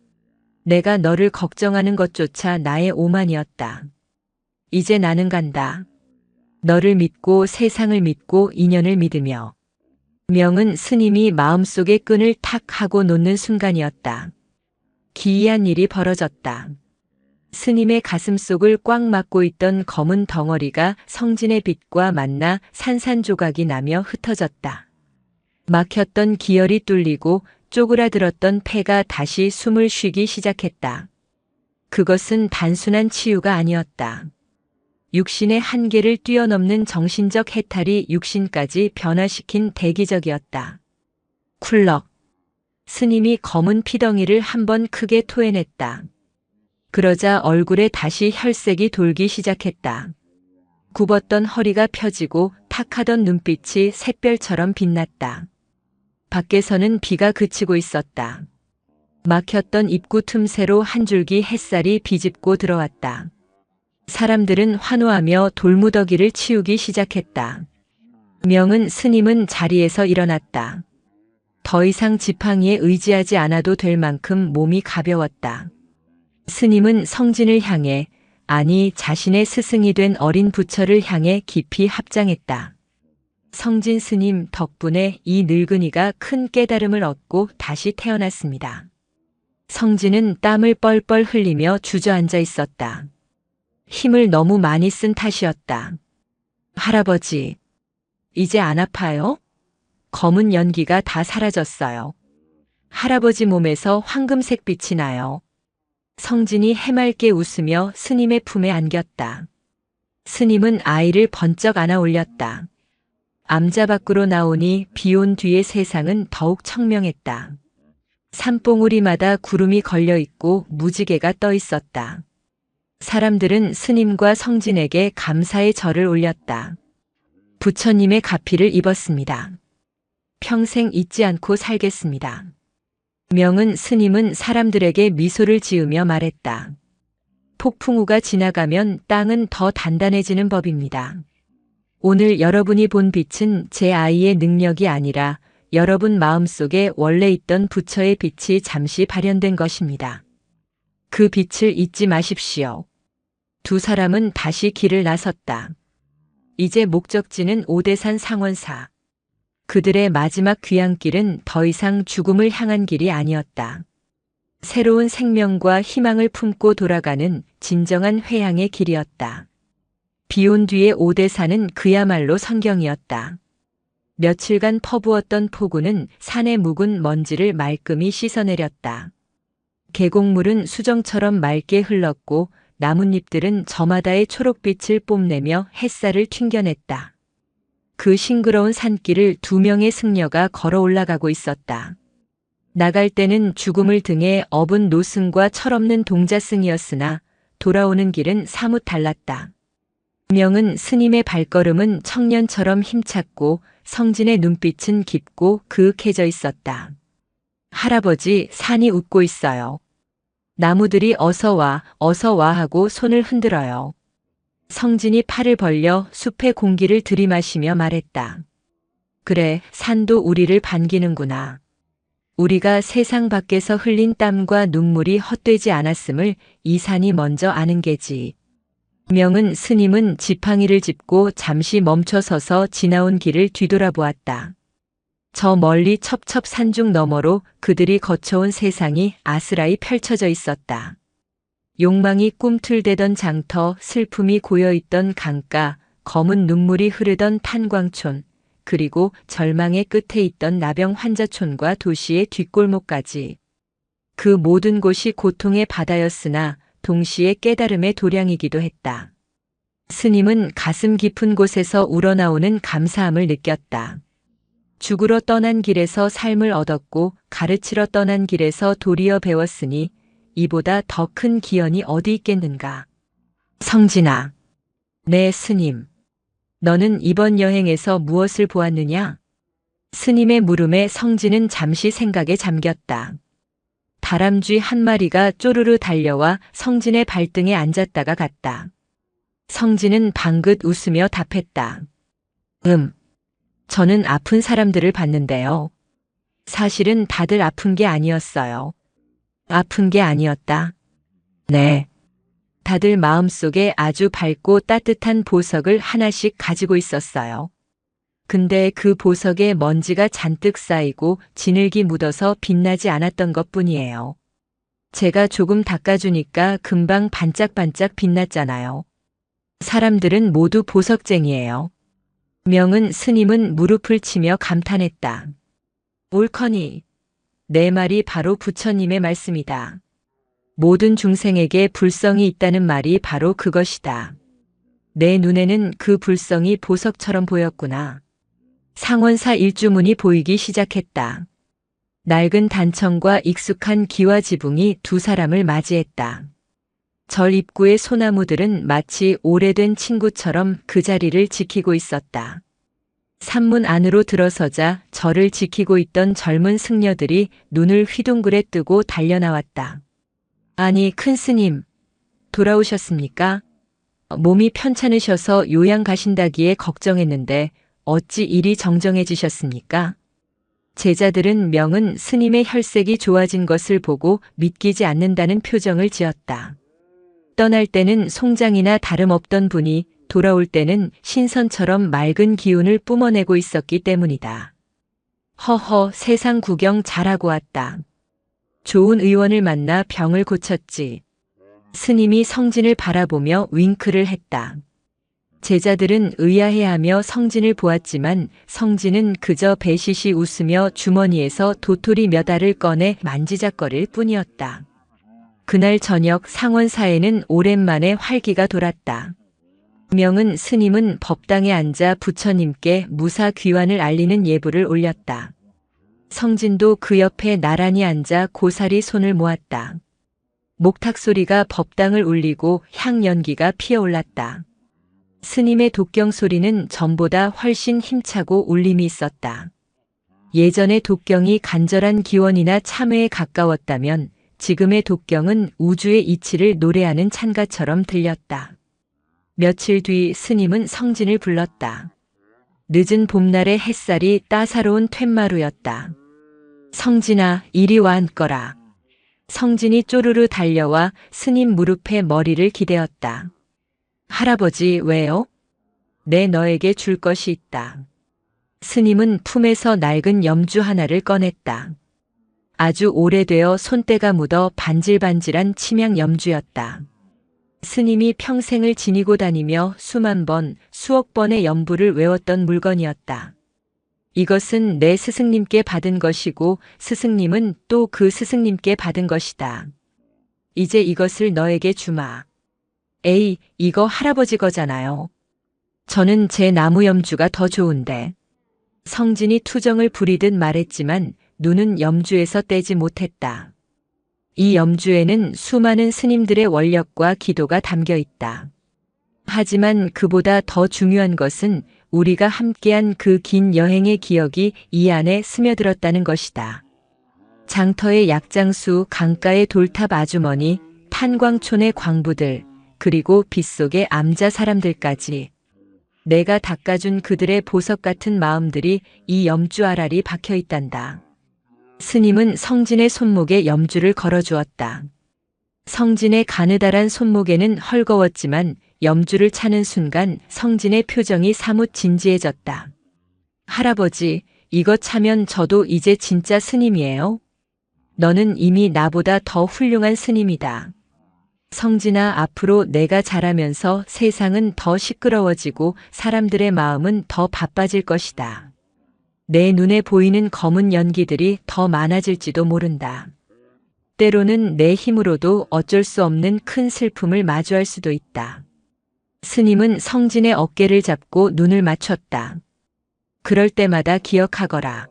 내가 너를 걱정하는 것조차 나의 오만이었다. 이제 나는 간다. 너를 믿고 세상을 믿고 인연을 믿으며. 명은 스님이 마음속의 끈을 탁 하고 놓는 순간이었다. 기이한 일이 벌어졌다. 스님의 가슴속을 꽉 막고 있던 검은 덩어리가 성진의 빛과 만나 산산조각이 나며 흩어졌다. 막혔던 기혈이 뚫리고 쪼그라들었던 폐가 다시 숨을 쉬기 시작했다. 그것은 단순한 치유가 아니었다. 육신의 한계를 뛰어넘는 정신적 해탈이 육신까지 변화시킨 대기적이었다. 쿨럭. 스님이 검은 피덩이를 한번 크게 토해냈다. 그러자 얼굴에 다시 혈색이 돌기 시작했다. 굽었던 허리가 펴지고 탁하던 눈빛이 샛별처럼 빛났다. 밖에서는 비가 그치고 있었다. 막혔던 입구 틈새로 한 줄기 햇살이 비집고 들어왔다. 사람들은 환호하며 돌무더기를 치우기 시작했다. 명은 스님은 자리에서 일어났다. 더 이상 지팡이에 의지하지 않아도 될 만큼 몸이 가벼웠다. 스님은 성진을 향해, 아니 자신의 스승이 된 어린 부처를 향해 깊이 합장했다. 성진 스님 덕분에 이 늙은이가 큰 깨달음을 얻고 다시 태어났습니다. 성진은 땀을 뻘뻘 흘리며 주저앉아 있었다. 힘을 너무 많이 쓴 탓이었다. 할아버지, 이제 안 아파요? 검은 연기가 다 사라졌어요. 할아버지 몸에서 황금색 빛이 나요. 성진이 해맑게 웃으며 스님의 품에 안겼다. 스님은 아이를 번쩍 안아 올렸다. 암자 밖으로 나오니 비온 뒤의 세상은 더욱 청명했다. 산봉우리마다 구름이 걸려 있고 무지개가 떠 있었다. 사람들은 스님과 성진에게 감사의 절을 올렸다. 부처님의 가피를 입었습니다. 평생 잊지 않고 살겠습니다. 명은 스님은 사람들에게 미소를 지으며 말했다. 폭풍우가 지나가면 땅은 더 단단해지는 법입니다. 오늘 여러분이 본 빛은 제 아이의 능력이 아니라 여러분 마음속에 원래 있던 부처의 빛이 잠시 발현된 것입니다. 그 빛을 잊지 마십시오. 두 사람은 다시 길을 나섰다. 이제 목적지는 오대산 상원사. 그들의 마지막 귀향길은 더 이상 죽음을 향한 길이 아니었다. 새로운 생명과 희망을 품고 돌아가는 진정한 회향의 길이었다. 비온 뒤의 오대산은 그야말로 성경이었다. 며칠간 퍼부었던 폭우는 산의 묵은 먼지를 말끔히 씻어내렸다. 계곡물은 수정처럼 맑게 흘렀고 나뭇잎들은 저마다의 초록빛을 뽐내며 햇살을 튕겨냈다. 그 싱그러운 산길을 두 명의 승려가 걸어 올라가고 있었다. 나갈 때는 죽음을 등에 업은 노승과 철없는 동자승이었으나 돌아오는 길은 사뭇 달랐다. 명은 스님의 발걸음은 청년처럼 힘찼고 성진의 눈빛은 깊고 그윽해져 있었다. 할아버지, 산이 웃고 있어요. 나무들이 어서 와 하고 손을 흔들어요. 성진이 팔을 벌려 숲의 공기를 들이마시며 말했다. 그래, 산도 우리를 반기는구나. 우리가 세상 밖에서 흘린 땀과 눈물이 헛되지 않았음을 이 산이 먼저 아는 게지. 명은 스님은 지팡이를 짚고 잠시 멈춰서서 지나온 길을 뒤돌아보았다. 저 멀리 첩첩 산중 너머로 그들이 거쳐온 세상이 아스라이 펼쳐져 있었다. 욕망이 꿈틀대던 장터, 슬픔이 고여있던 강가, 검은 눈물이 흐르던 탄광촌, 그리고 절망의 끝에 있던 나병 환자촌과 도시의 뒷골목까지. 그 모든 곳이 고통의 바다였으나 동시에 깨달음의 도량이기도 했다. 스님은 가슴 깊은 곳에서 우러나오는 감사함을 느꼈다. 죽으러 떠난 길에서 삶을 얻었고 가르치러 떠난 길에서 도리어 배웠으니 이보다 더 큰 기연이 어디 있겠는가. 성진아, 네 스님. 너는 이번 여행에서 무엇을 보았느냐? 스님의 물음에 성진은 잠시 생각에 잠겼다. 다람쥐 한 마리가 쪼르르 달려와 성진의 발등에 앉았다가 갔다. 성진은 방긋 웃으며 답했다. 저는 아픈 사람들을 봤는데요. 사실은 다들 아픈 게 아니었어요. 아픈 게 아니었다. 네. 다들 마음속에 아주 밝고 따뜻한 보석을 하나씩 가지고 있었어요. 근데 그 보석에 먼지가 잔뜩 쌓이고 진흙이 묻어서 빛나지 않았던 것뿐이에요. 제가 조금 닦아주니까 금방 반짝반짝 빛났잖아요. 사람들은 모두 보석쟁이에요. 명은 스님은 무릎을 치며 감탄했다. 옳거니. 내 말이 바로 부처님의 말씀이다. 모든 중생에게 불성이 있다는 말이 바로 그것이다. 내 눈에는 그 불성이 보석처럼 보였구나. 상원사 일주문이 보이기 시작했다. 낡은 단청과 익숙한 기와 지붕이 두 사람을 맞이했다. 절 입구의 소나무들은 마치 오래된 친구처럼 그 자리를 지키고 있었다. 산문 안으로 들어서자 절을 지키고 있던 젊은 승려들이 눈을 휘둥그레 뜨고 달려나왔다. 아니, 큰 스님, 돌아오셨습니까? 몸이 편찮으셔서 요양 가신다기에 걱정했는데 어찌 이리 정정해지셨습니까? 제자들은 명은 스님의 혈색이 좋아진 것을 보고 믿기지 않는다는 표정을 지었다. 떠날 때는 송장이나 다름없던 분이 돌아올 때는 신선처럼 맑은 기운을 뿜어내고 있었기 때문이다. 허허, 세상 구경 잘하고 왔다. 좋은 의원을 만나 병을 고쳤지. 스님이 성진을 바라보며 윙크를 했다. 제자들은 의아해하며 성진을 보았지만 성진은 그저 배시시 웃으며 주머니에서 도토리 몇 알을 꺼내 만지작거릴 뿐이었다. 그날 저녁 상원사에는 오랜만에 활기가 돌았다. 명은 스님은 법당에 앉아 부처님께 무사 귀환을 알리는 예불을 올렸다. 성진도 그 옆에 나란히 앉아 고사리 손을 모았다. 목탁 소리가 법당을 울리고 향연기가 피어올랐다. 스님의 독경 소리는 전보다 훨씬 힘차고 울림이 있었다. 예전의 독경이 간절한 기원이나 참회에 가까웠다면 지금의 독경은 우주의 이치를 노래하는 찬가처럼 들렸다. 며칠 뒤 스님은 성진을 불렀다. 늦은 봄날의 햇살이 따사로운 툇마루였다. 성진아, 이리 와 앉거라. 성진이 쪼르르 달려와 스님 무릎에 머리를 기대었다. 할아버지, 왜요? 내 너에게 줄 것이 있다. 스님은 품에서 낡은 염주 하나를 꺼냈다. 아주 오래되어 손때가 묻어 반질반질한 침향 염주였다. 스님이 평생을 지니고 다니며 수만 번, 수억 번의 염불을 외웠던 물건이었다. 이것은 내 스승님께 받은 것이고 스승님은 또 그 스승님께 받은 것이다. 이제 이것을 너에게 주마. 에이, 이거 할아버지 거잖아요. 저는 제 나무 염주가 더 좋은데. 성진이 투정을 부리듯 말했지만 눈은 염주에서 떼지 못했다. 이 염주에는 수많은 스님들의 원력과 기도가 담겨 있다. 하지만 그보다 더 중요한 것은 우리가 함께한 그 긴 여행의 기억이 이 안에 스며들었다는 것이다. 장터의 약장수, 강가의 돌탑 아주머니, 탄광촌의 광부들, 그리고 빗속의 암자 사람들까지. 내가 닦아준 그들의 보석 같은 마음들이 이 염주 알알이 박혀 있단다. 스님은 성진의 손목에 염주를 걸어주었다. 성진의 가느다란 손목에는 헐거웠지만 염주를 차는 순간 성진의 표정이 사뭇 진지해졌다. 할아버지, 이거 차면 저도 이제 진짜 스님이에요? 너는 이미 나보다 더 훌륭한 스님이다. 성진아, 앞으로 내가 자라면서 세상은 더 시끄러워지고 사람들의 마음은 더 바빠질 것이다. 내 눈에 보이는 검은 연기들이 더 많아질지도 모른다. 때로는 내 힘으로도 어쩔 수 없는 큰 슬픔을 마주할 수도 있다. 스님은 성진의 어깨를 잡고 눈을 맞췄다. 그럴 때마다 기억하거라.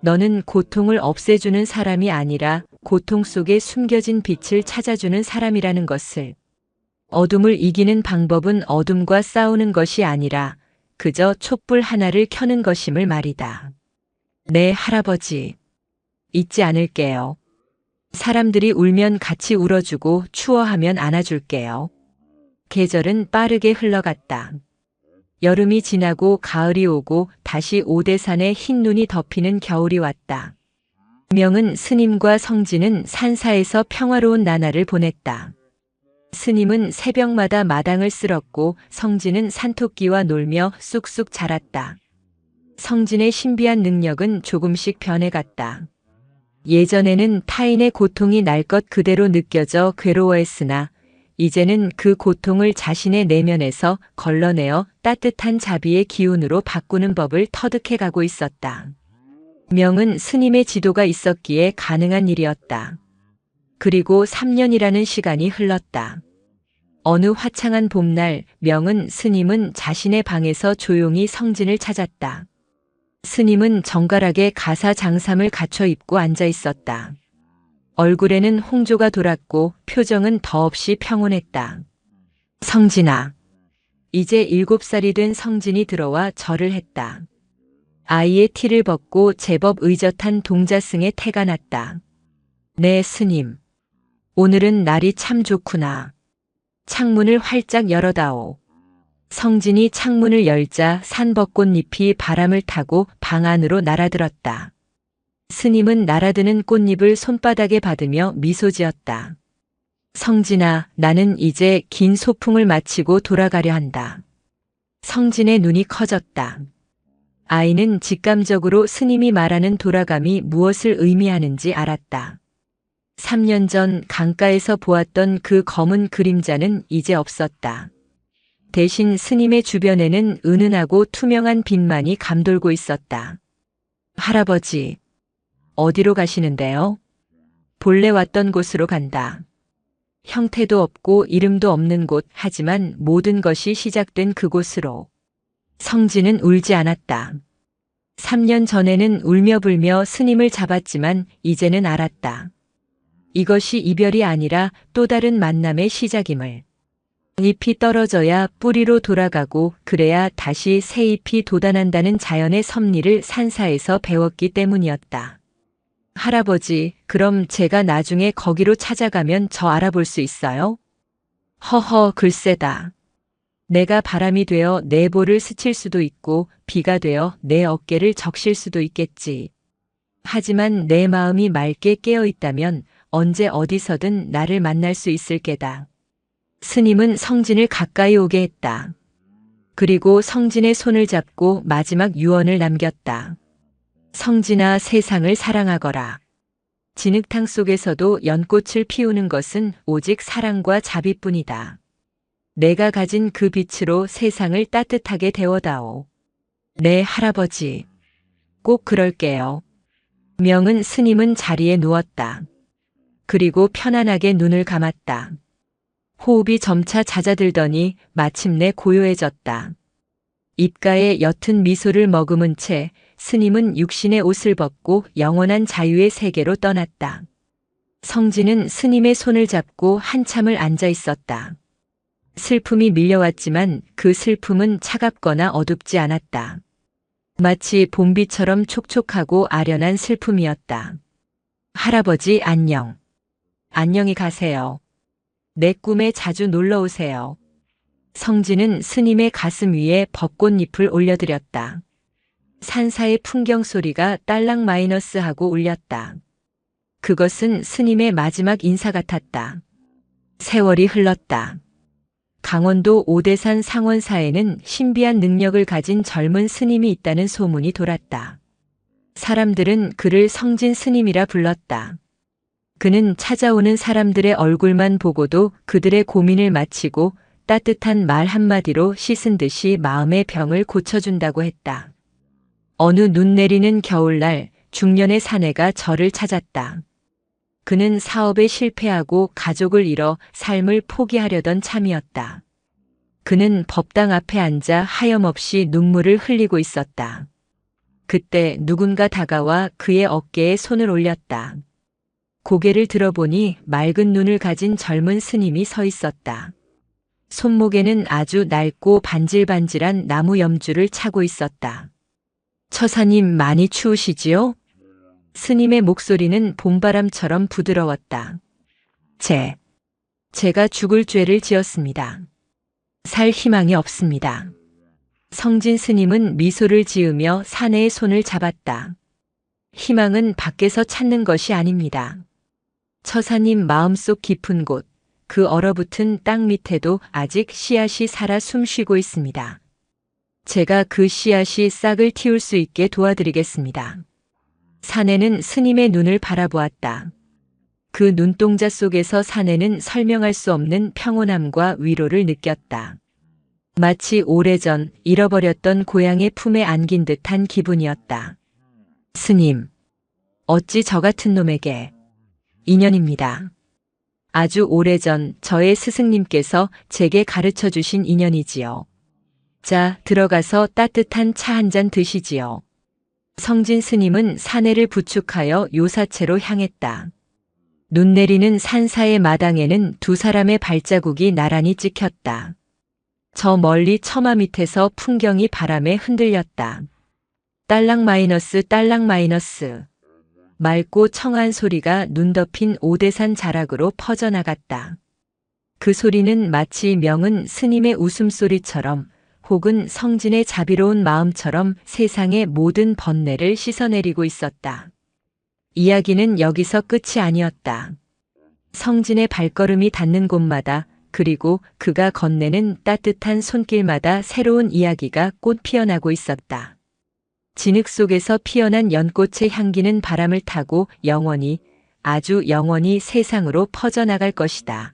너는 고통을 없애주는 사람이 아니라 고통 속에 숨겨진 빛을 찾아주는 사람이라는 것을. 어둠을 이기는 방법은 어둠과 싸우는 것이 아니라 그저 촛불 하나를 켜는 것임을 말이다. 네, 할아버지. 잊지 않을게요. 사람들이 울면 같이 울어주고 추워하면 안아줄게요. 계절은 빠르게 흘러갔다. 여름이 지나고 가을이 오고 다시 오대산에 흰 눈이 덮이는 겨울이 왔다. 명은 스님과 성진은 산사에서 평화로운 나날을 보냈다. 스님은 새벽마다 마당을 쓸었고 성진은 산토끼와 놀며 쑥쑥 자랐다. 성진의 신비한 능력은 조금씩 변해갔다. 예전에는 타인의 고통이 날 것 그대로 느껴져 괴로워했으나 이제는 그 고통을 자신의 내면에서 걸러내어 따뜻한 자비의 기운으로 바꾸는 법을 터득해 가고 있었다. 명은 스님의 지도가 있었기에 가능한 일이었다. 그리고 3년이라는 시간이 흘렀다. 어느 화창한 봄날 명은 스님은 자신의 방에서 조용히 성진을 찾았다. 스님은 정갈하게 가사 장삼을 갖춰 입고 앉아 있었다. 얼굴에는 홍조가 돌았고 표정은 더없이 평온했다. 성진아. 이제 7살이 된 성진이 들어와 절을 했다. 아이의 티를 벗고 제법 의젓한 동자승의 태가 났다. 네, 스님. 오늘은 날이 참 좋구나. 창문을 활짝 열어다오. 성진이 창문을 열자 산벚꽃잎이 바람을 타고 방 안으로 날아들었다. 스님은 날아드는 꽃잎을 손바닥에 받으며 미소 지었다. 성진아, 나는 이제 긴 소풍을 마치고 돌아가려 한다. 성진의 눈이 커졌다. 아이는 직감적으로 스님이 말하는 돌아감이 무엇을 의미하는지 알았다. 3년 전 강가에서 보았던 그 검은 그림자는 이제 없었다. 대신 스님의 주변에는 은은하고 투명한 빛만이 감돌고 있었다. 할아버지, 어디로 가시는데요? 본래 왔던 곳으로 간다. 형태도 없고 이름도 없는 곳, 하지만 모든 것이 시작된 그곳으로. 성진은 울지 않았다. 3년 전에는 울며 불며 스님을 잡았지만 이제는 알았다. 이것이 이별이 아니라 또 다른 만남의 시작임을. 잎이 떨어져야 뿌리로 돌아가고 그래야 다시 새 잎이 돋아난다는 자연의 섭리를 산사에서 배웠기 때문이었다. 할아버지, 그럼 제가 나중에 거기로 찾아가면 저 알아볼 수 있어요? 허허, 글쎄다. 내가 바람이 되어 내 볼을 스칠 수도 있고 비가 되어 내 어깨를 적실 수도 있겠지. 하지만 내 마음이 맑게 깨어 있다면 언제 어디서든 나를 만날 수 있을 게다. 스님은 성진을 가까이 오게 했다. 그리고 성진의 손을 잡고 마지막 유언을 남겼다. 성진아, 세상을 사랑하거라. 진흙탕 속에서도 연꽃을 피우는 것은 오직 사랑과 자비뿐이다. 내가 가진 그 빛으로 세상을 따뜻하게 데워다오. 네, 할아버지. 꼭 그럴게요. 명은 스님은 자리에 누웠다. 그리고 편안하게 눈을 감았다. 호흡이 점차 잦아들더니 마침내 고요해졌다. 입가에 옅은 미소를 머금은 채 스님은 육신의 옷을 벗고 영원한 자유의 세계로 떠났다. 성진은 스님의 손을 잡고 한참을 앉아 있었다. 슬픔이 밀려왔지만 그 슬픔은 차갑거나 어둡지 않았다. 마치 봄비처럼 촉촉하고 아련한 슬픔이었다. 할아버지, 안녕. 안녕히 가세요. 내 꿈에 자주 놀러 오세요. 성진은 스님의 가슴 위에 벚꽃잎을 올려드렸다. 산사의 풍경 소리가 딸랑 마이너스하고 울렸다. 그것은 스님의 마지막 인사 같았다. 세월이 흘렀다. 강원도 오대산 상원사에는 신비한 능력을 가진 젊은 스님이 있다는 소문이 돌았다. 사람들은 그를 성진 스님이라 불렀다. 그는 찾아오는 사람들의 얼굴만 보고도 그들의 고민을 마치고 따뜻한 말 한마디로 씻은 듯이 마음의 병을 고쳐준다고 했다. 어느 눈 내리는 겨울날 중년의 사내가 저를 찾았다. 그는 사업에 실패하고 가족을 잃어 삶을 포기하려던 참이었다. 그는 법당 앞에 앉아 하염없이 눈물을 흘리고 있었다. 그때 누군가 다가와 그의 어깨에 손을 올렸다. 고개를 들어보니 맑은 눈을 가진 젊은 스님이 서 있었다. 손목에는 아주 낡고 반질반질한 나무 염주를 차고 있었다. 처사님, 많이 추우시지요? 스님의 목소리는 봄바람처럼 부드러웠다. 제가 죽을 죄를 지었습니다. 살 희망이 없습니다. 성진 스님은 미소를 지으며 사내의 손을 잡았다. 희망은 밖에서 찾는 것이 아닙니다. 처사님 마음속 깊은 곳, 그 얼어붙은 땅 밑에도 아직 씨앗이 살아 숨쉬고 있습니다. 제가 그 씨앗이 싹을 틔울 수 있게 도와드리겠습니다. 사내는 스님의 눈을 바라보았다. 그 눈동자 속에서 사내는 설명할 수 없는 평온함과 위로를 느꼈다. 마치 오래전 잃어버렸던 고향의 품에 안긴 듯한 기분이었다. 스님, 어찌 저 같은 놈에게? 인연입니다. 아주 오래전 저의 스승님께서 제게 가르쳐 주신 인연이지요. 자, 들어가서 따뜻한 차 한 잔 드시지요. 성진 스님은 사내를 부축하여 요사체로 향했다. 눈 내리는 산사의 마당에는 두 사람의 발자국이 나란히 찍혔다. 저 멀리 처마 밑에서 풍경이 바람에 흔들렸다. 딸랑 마이너스 딸랑 마이너스. 맑고 청한 소리가 눈 덮인 오대산 자락으로 퍼져나갔다. 그 소리는 마치 명은 스님의 웃음소리처럼 혹은 성진의 자비로운 마음처럼 세상의 모든 번뇌를 씻어내리고 있었다. 이야기는 여기서 끝이 아니었다. 성진의 발걸음이 닿는 곳마다 그리고 그가 건네는 따뜻한 손길마다 새로운 이야기가 꽃 피어나고 있었다. 진흙 속에서 피어난 연꽃의 향기는 바람을 타고 영원히, 아주 영원히 세상으로 퍼져나갈 것이다.